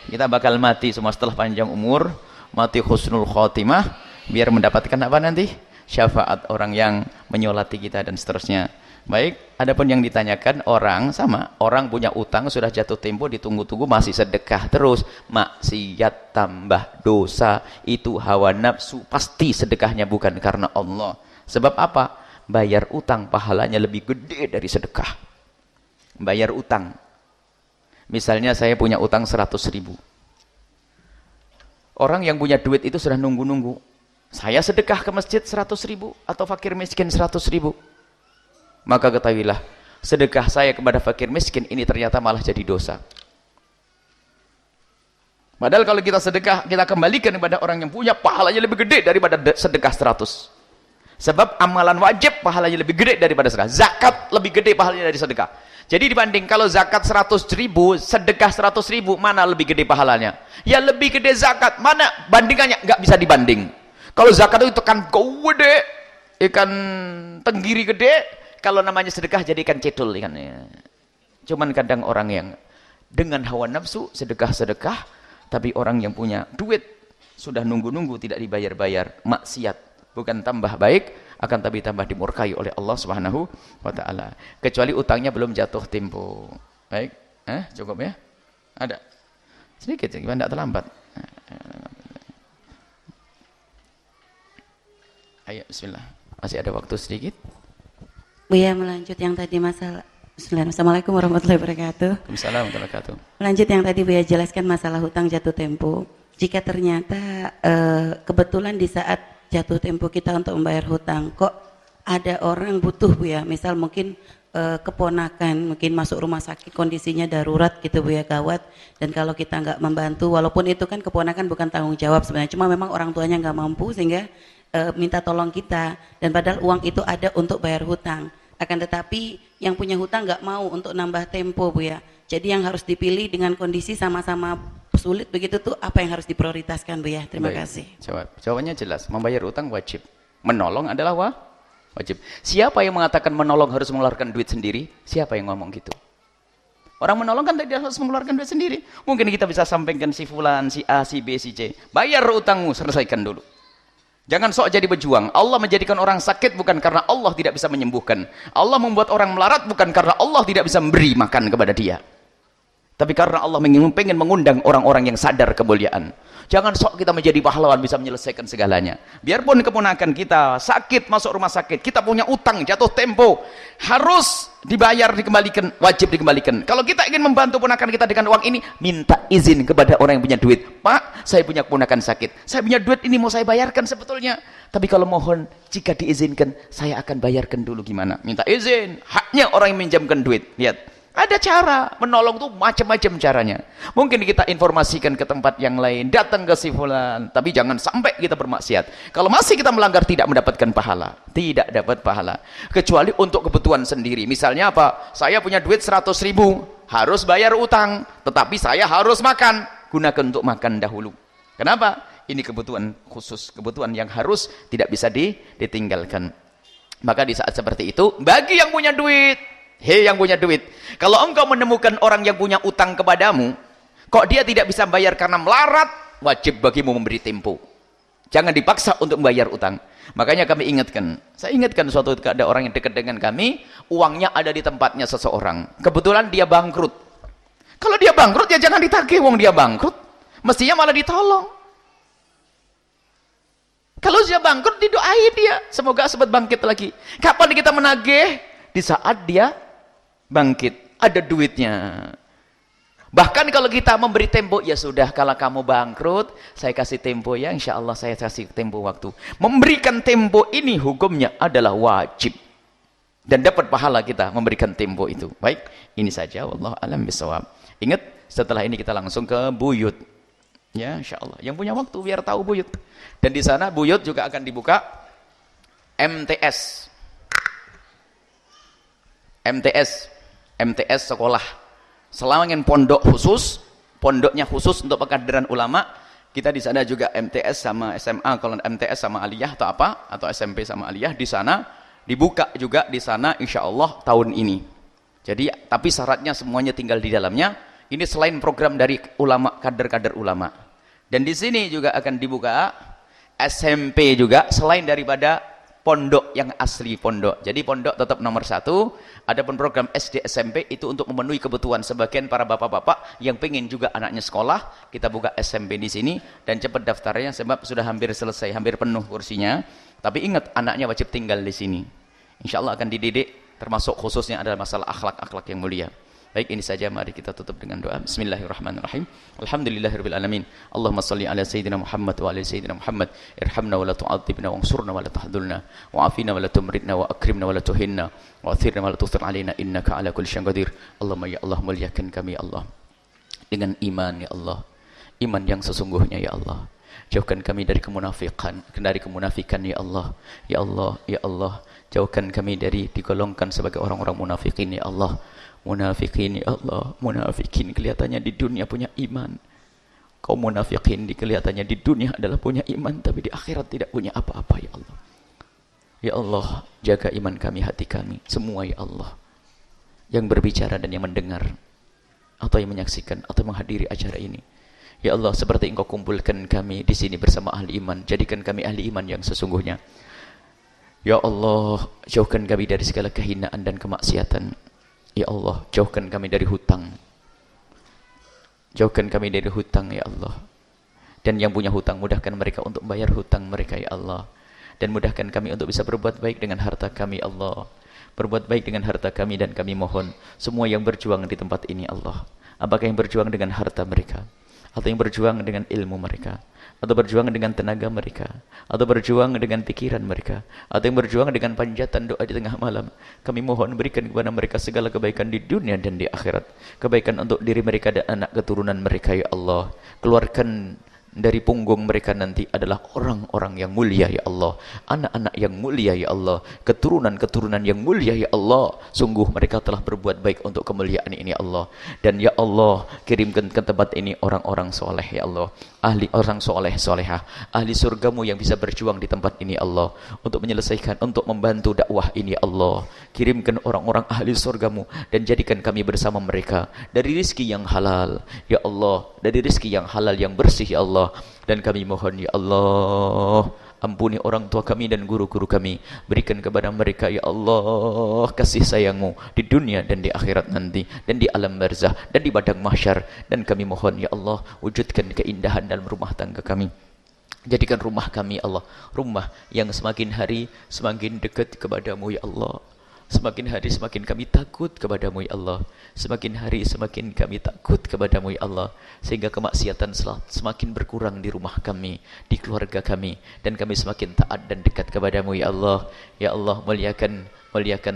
Kita bakal mati semua setelah panjang umur, mati husnul khotimah, biar mendapatkan apa nanti? Syafaat orang yang menyolati kita dan seterusnya. Baik, adapun yang ditanyakan orang sama, orang punya utang sudah jatuh tempo ditunggu-tunggu masih sedekah terus, maksiat tambah dosa, itu hawa nafsu, pasti sedekahnya bukan karena Allah. Sebab apa? Bayar utang pahalanya lebih gede dari sedekah. Bayar utang. Misalnya saya punya utang 100.000. Orang yang punya duit itu sudah nunggu-nunggu. Saya sedekah ke masjid 100.000 atau fakir miskin 100.000. Maka ketahuilah, sedekah saya kepada fakir miskin ini ternyata malah jadi dosa. Padahal kalau kita sedekah, kita kembalikan kepada orang yang punya, pahalanya lebih gede daripada sedekah 100. Sebab amalan wajib pahalanya lebih gede daripada sedekah. Zakat lebih gede pahalanya dari sedekah. Jadi dibanding kalau zakat 100.000, sedekah 100.000, mana lebih gede pahalanya? Ya lebih gede zakat. Mana bandingannya? Nggak bisa dibanding. Kalau zakat itu ikan gede, ikan tenggiri gede. Kalau namanya sedekah jadi ikan cedul ikan. Cuman kadang orang yang dengan hawa nafsu sedekah-sedekah, tapi orang yang punya duit sudah nunggu-nunggu tidak dibayar-bayar, maksiat, bukan tambah baik, akan tapi tambah dimurkai oleh Allah Subhanahu wa taala. Kecuali utangnya belum jatuh tempo. Baik, cukup ya? Ada sedikit, gimana tidak terlambat. Ayo, bismillah. Masih ada waktu sedikit. Buya, melanjut yang tadi masalah. Assalamualaikum warahmatullahi wabarakatuh. Waalaikumsalam warahmatullahi wabarakatuh. Melanjut yang tadi Buya jelaskan masalah hutang jatuh tempo. Jika ternyata kebetulan di saat jatuh tempo kita untuk membayar hutang, kok ada orang butuh Buya, misal mungkin keponakan mungkin masuk rumah sakit kondisinya darurat gitu Buya, gawat, dan kalau kita nggak membantu, walaupun itu kan keponakan bukan tanggung jawab sebenarnya, cuma memang orang tuanya nggak mampu sehingga minta tolong kita, dan padahal uang itu ada untuk bayar hutang. Akan tetapi yang punya hutang nggak mau untuk nambah tempo Buya. Jadi yang harus dipilih dengan kondisi sama-sama sulit begitu tuh, apa yang harus diprioritaskan Buya? Terima kasih. Jawabannya jelas, membayar utang wajib. Menolong adalah wajib. Siapa yang mengatakan menolong harus mengeluarkan duit sendiri? Siapa yang ngomong gitu? Orang menolong kan tidak harus mengeluarkan duit sendiri. Mungkin kita bisa sampaikan si fulan, si A, si B, si C. Bayar utangmu, selesaikan dulu. Jangan sok jadi pejuang. Allah menjadikan orang sakit bukan karena Allah tidak bisa menyembuhkan. Allah membuat orang melarat bukan karena Allah tidak bisa memberi makan kepada dia, tapi karena Allah pengen mengundang orang-orang yang sadar kemuliaan. Jangan sok kita menjadi pahlawan bisa menyelesaikan segalanya. Biarpun keponakan kita sakit masuk rumah sakit, kita punya utang jatuh tempo, harus dibayar, dikembalikan, wajib dikembalikan. Kalau kita ingin membantu ponakan kita dengan uang ini, minta izin kepada orang yang punya duit. Pak, saya punya keponakan sakit, saya punya duit ini mau saya bayarkan sebetulnya, tapi kalau mohon jika diizinkan saya akan bayarkan dulu. Gimana? Minta izin, haknya orang yang minjamkan duit. Lihat, ada cara menolong tuh macam-macam caranya. Mungkin kita informasikan ke tempat yang lain, datang ke si fulan, tapi jangan sampai kita bermaksiat. Kalau masih kita melanggar tidak mendapatkan pahala, tidak dapat pahala. Kecuali untuk kebutuhan sendiri. Misalnya apa? Saya punya duit 100.000, harus bayar utang, tetapi saya harus makan. Gunakan untuk makan dahulu. Kenapa? Ini kebutuhan khusus, kebutuhan yang harus tidak bisa ditinggalkan. Maka di saat seperti itu, bagi yang punya duit, hei yang punya duit, kalau engkau menemukan orang yang punya utang kepadamu, kok dia tidak bisa bayar karena melarat, wajib bagimu memberi tempo. Jangan dipaksa untuk membayar utang. Makanya kami ingatkan, saya ingatkan suatu ketika ada orang yang dekat dengan kami, uangnya ada di tempatnya seseorang, kebetulan dia bangkrut. Kalau dia bangkrut ya jangan ditagih, wong dia bangkrut, mestinya malah ditolong. Kalau dia bangkrut didoain dia, semoga sempat bangkit lagi. Kapan kita menagih? Di saat dia bangkit, ada duitnya. Bahkan kalau kita memberi tempo, ya sudah kalau kamu bangkrut, saya kasih tempo ya, insya Allah saya kasih tempo waktu. Memberikan tempo ini hukumnya adalah wajib. Dan dapat pahala kita memberikan tempo itu. Baik, ini saja. Wallahu a'lam bishawab. Ingat, setelah ini kita langsung ke buyut. Ya, insya Allah. Yang punya waktu biar tahu buyut. Dan di sana buyut juga akan dibuka MTS. MTS sekolah. Selama ingin pondok khusus, pondoknya khusus untuk pengkaderan ulama, kita di sana juga MTS sama SMA, kalau MTS sama aliyah atau apa, atau SMP sama aliyah, di sana dibuka juga di sana insya Allah tahun ini. Jadi, tapi syaratnya semuanya tinggal di dalamnya. Ini selain program dari ulama, kader-kader ulama. Dan di sini juga akan dibuka SMP juga, selain daripada pondok yang asli pondok. Jadi pondok tetap nomor 1. Adapun program SD SMP itu untuk memenuhi kebutuhan sebagian para bapak-bapak yang pengen juga anaknya sekolah. Kita buka SMP di sini dan cepat daftarnya sebab sudah hampir selesai, hampir penuh kursinya. Tapi ingat, anaknya wajib tinggal di sini. Insya Allah akan dididik, termasuk khususnya adalah masalah akhlak-akhlak yang mulia. Baik, ini saja, mari kita tutup dengan doa. Bismillahirrahmanirrahim. Alhamdulillahirabbil alamin. Allahumma shalli ala sayyidina Muhammad wa ala sayyidina Muhammad. Irhamna wa la tu'adzibna wansurna wa la tahdhulna wa afina wa la tumritna wa akrimna wa la tuhinna wa athirna wa la tuthir alaina innaka ala kulli syai'in qadir. Allahumma ya Allah, muliakan kami ya Allah dengan iman ya Allah. Iman yang sesungguhnya ya Allah. Jauhkan kami dari kemunafikan ya Allah. Ya Allah, ya Allah, jauhkan kami dari digolongkan sebagai orang-orang munafikin ya Allah. Munafikin ya Allah, munafikin kelihatannya di dunia punya iman. Kaum munafikin kelihatannya di dunia adalah punya iman, tapi di akhirat tidak punya apa-apa ya Allah. Ya Allah, jaga iman kami, hati kami, semua ya Allah. Yang berbicara dan yang mendengar, atau yang menyaksikan, atau menghadiri acara ini. Ya Allah, seperti Engkau kumpulkan kami di sini bersama ahli iman, jadikan kami ahli iman yang sesungguhnya. Ya Allah, jauhkan kami dari segala kehinaan dan kemaksiatan. Ya Allah, jauhkan kami dari hutang. Jauhkan kami dari hutang ya Allah. Dan yang punya hutang, mudahkan mereka untuk bayar hutang mereka ya Allah. Dan mudahkan kami untuk bisa berbuat baik dengan harta kami Allah. Berbuat baik dengan harta kami, dan kami mohon semua yang berjuang di tempat ini Allah. Apakah yang berjuang dengan harta mereka, atau yang berjuang dengan ilmu mereka, atau berjuang dengan tenaga mereka, atau berjuang dengan pikiran mereka, atau yang berjuang dengan panjatan doa di tengah malam, kami mohon berikan kepada mereka segala kebaikan di dunia dan di akhirat. Kebaikan untuk diri mereka dan anak keturunan mereka ya Allah. Keluarkan dari punggung mereka nanti adalah orang-orang yang mulia ya Allah, anak-anak yang mulia ya Allah, keturunan-keturunan yang mulia ya Allah. Sungguh mereka telah berbuat baik untuk kemuliaan ini ya Allah. Dan ya Allah, kirimkan ke tempat ini orang-orang soleh ya Allah, ahli orang soleh solehah, ahli surgamu yang bisa berjuang di tempat ini Allah, untuk menyelesaikan, untuk membantu dakwah ini ya Allah. Kirimkan orang-orang ahli surgamu dan jadikan kami bersama mereka dari rizki yang halal ya Allah, dari rizki yang halal yang bersih ya Allah. Dan kami mohon ya Allah, ampuni orang tua kami dan guru-guru kami, berikan kepada mereka ya Allah kasih sayangmu di dunia dan di akhirat nanti, dan di alam barzah dan di padang mahsyar. Dan kami mohon ya Allah, wujudkan keindahan dalam rumah tangga kami. Jadikan rumah kami Allah rumah yang semakin hari semakin dekat kepadamu ya Allah. Semakin hari semakin kami takut kepadamu ya Allah. Semakin hari semakin kami takut kepadamu ya Allah. Sehingga kemaksiatan semakin berkurang di rumah kami, di keluarga kami, dan kami semakin taat dan dekat kepadamu ya Allah. Ya Allah, muliakan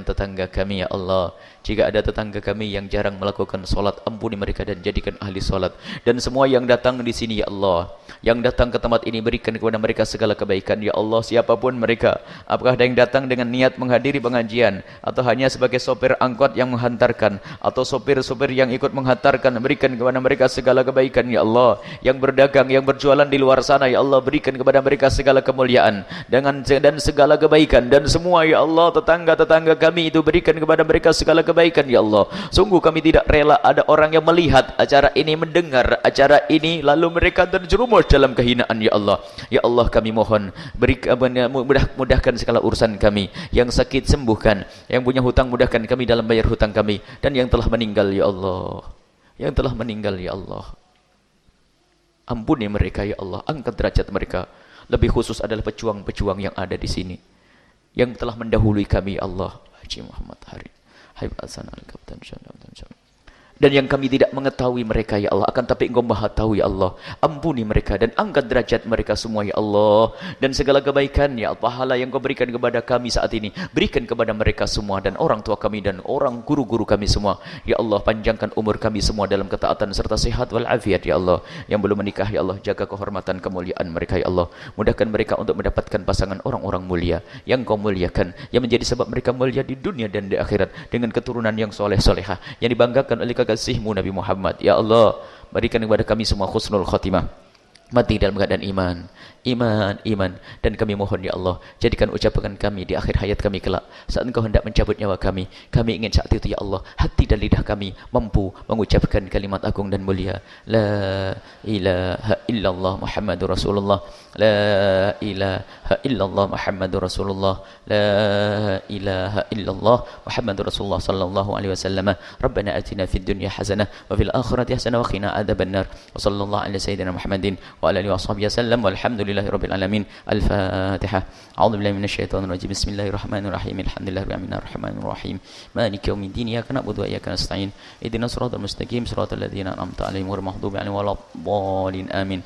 tetangga kami ya Allah. Jika ada tetangga kami yang jarang melakukan solat, ampuni mereka dan jadikan ahli solat. Dan semua yang datang di sini ya Allah, yang datang ke tempat ini, berikan kepada mereka segala kebaikan ya Allah. Siapapun mereka, apakah ada yang datang dengan niat menghadiri pengajian, atau hanya sebagai sopir angkot yang menghantarkan, atau sopir-sopir yang ikut menghantarkan, berikan kepada mereka segala kebaikan ya Allah. Yang berdagang, yang berjualan di luar sana ya Allah, berikan kepada mereka segala kemuliaan dan segala kebaikan. Dan semua ya Allah, tetangga kami itu, berikan kepada mereka segala kebaikan ya Allah. Sungguh kami tidak rela ada orang yang melihat acara ini, mendengar acara ini, lalu mereka terjerumus dalam kehinaan ya Allah. Ya Allah, kami mohon mudahkan segala urusan kami. Yang sakit sembuhkan, yang punya hutang mudahkan kami dalam bayar hutang kami, dan yang telah meninggal ya Allah, yang telah meninggal ya Allah, ampuni mereka ya Allah, angkat derajat mereka. Lebih khusus adalah pejuang-pejuang yang ada di sini, yang telah mendahului kami ya Allah. Haji Muhammad Hari, Habib Hasan Al-Kaptan Syadab, dan yang kami tidak mengetahui mereka ya Allah, akan tapi Engkau Maha tahu ya Allah. Ampuni mereka dan angkat derajat mereka semua ya Allah. Dan segala kebaikan ya Allah, pahala yang Kau berikan kepada kami saat ini, berikan kepada mereka semua, dan orang tua kami dan orang guru-guru kami semua ya Allah. Panjangkan umur kami semua dalam ketaatan serta sehat walafiat ya Allah. Yang belum menikah ya Allah, jaga kehormatan kemuliaan mereka ya Allah. Mudahkan mereka untuk mendapatkan pasangan orang-orang mulia yang Kau muliakan, yang menjadi sebab mereka mulia di dunia dan di akhirat, dengan keturunan yang soleh-solehah yang dibanggakan oleh kekasihmu Nabi Muhammad ya Allah. Berikan kepada kami semua husnul khatimah, mati dalam keadaan iman, iman. Dan kami mohon ya Allah, jadikan ucapan kami di akhir hayat kami kelak, saat Engkau hendak mencabut nyawa kami ingin saat itu ya Allah, hati dan lidah kami mampu mengucapkan kalimat agung dan mulia, la ilaha illallah Muhammadur Rasulullah, la ilaha illallah Muhammadur Rasulullah, la ilaha illallah Muhammadur Rasulullah sallallahu alaihi wasallam. Rabbana atina fid dunya hasanah wa fil akhirati hasanah wa qina adzabannar. Wa sallallahu ala sayyidina Muhammadin wa ala alihi washabihi wasallam. Walhamdulillahi rabbil alamin. Al-Fatihah. A'udzu billahi minasyaitonir rajim. Bismillahirrahmanirrahim. Alhamdulillahirabbil alamin arrahmanir rahim. Maliki yaumiddin. Iyyaka na'budu wa iyyaka nasta'in. Ihdinas siratal mustaqim, siratal ladzina an'amta 'alaihim ghairil maghdubi 'alaihim waladdallin. Amin.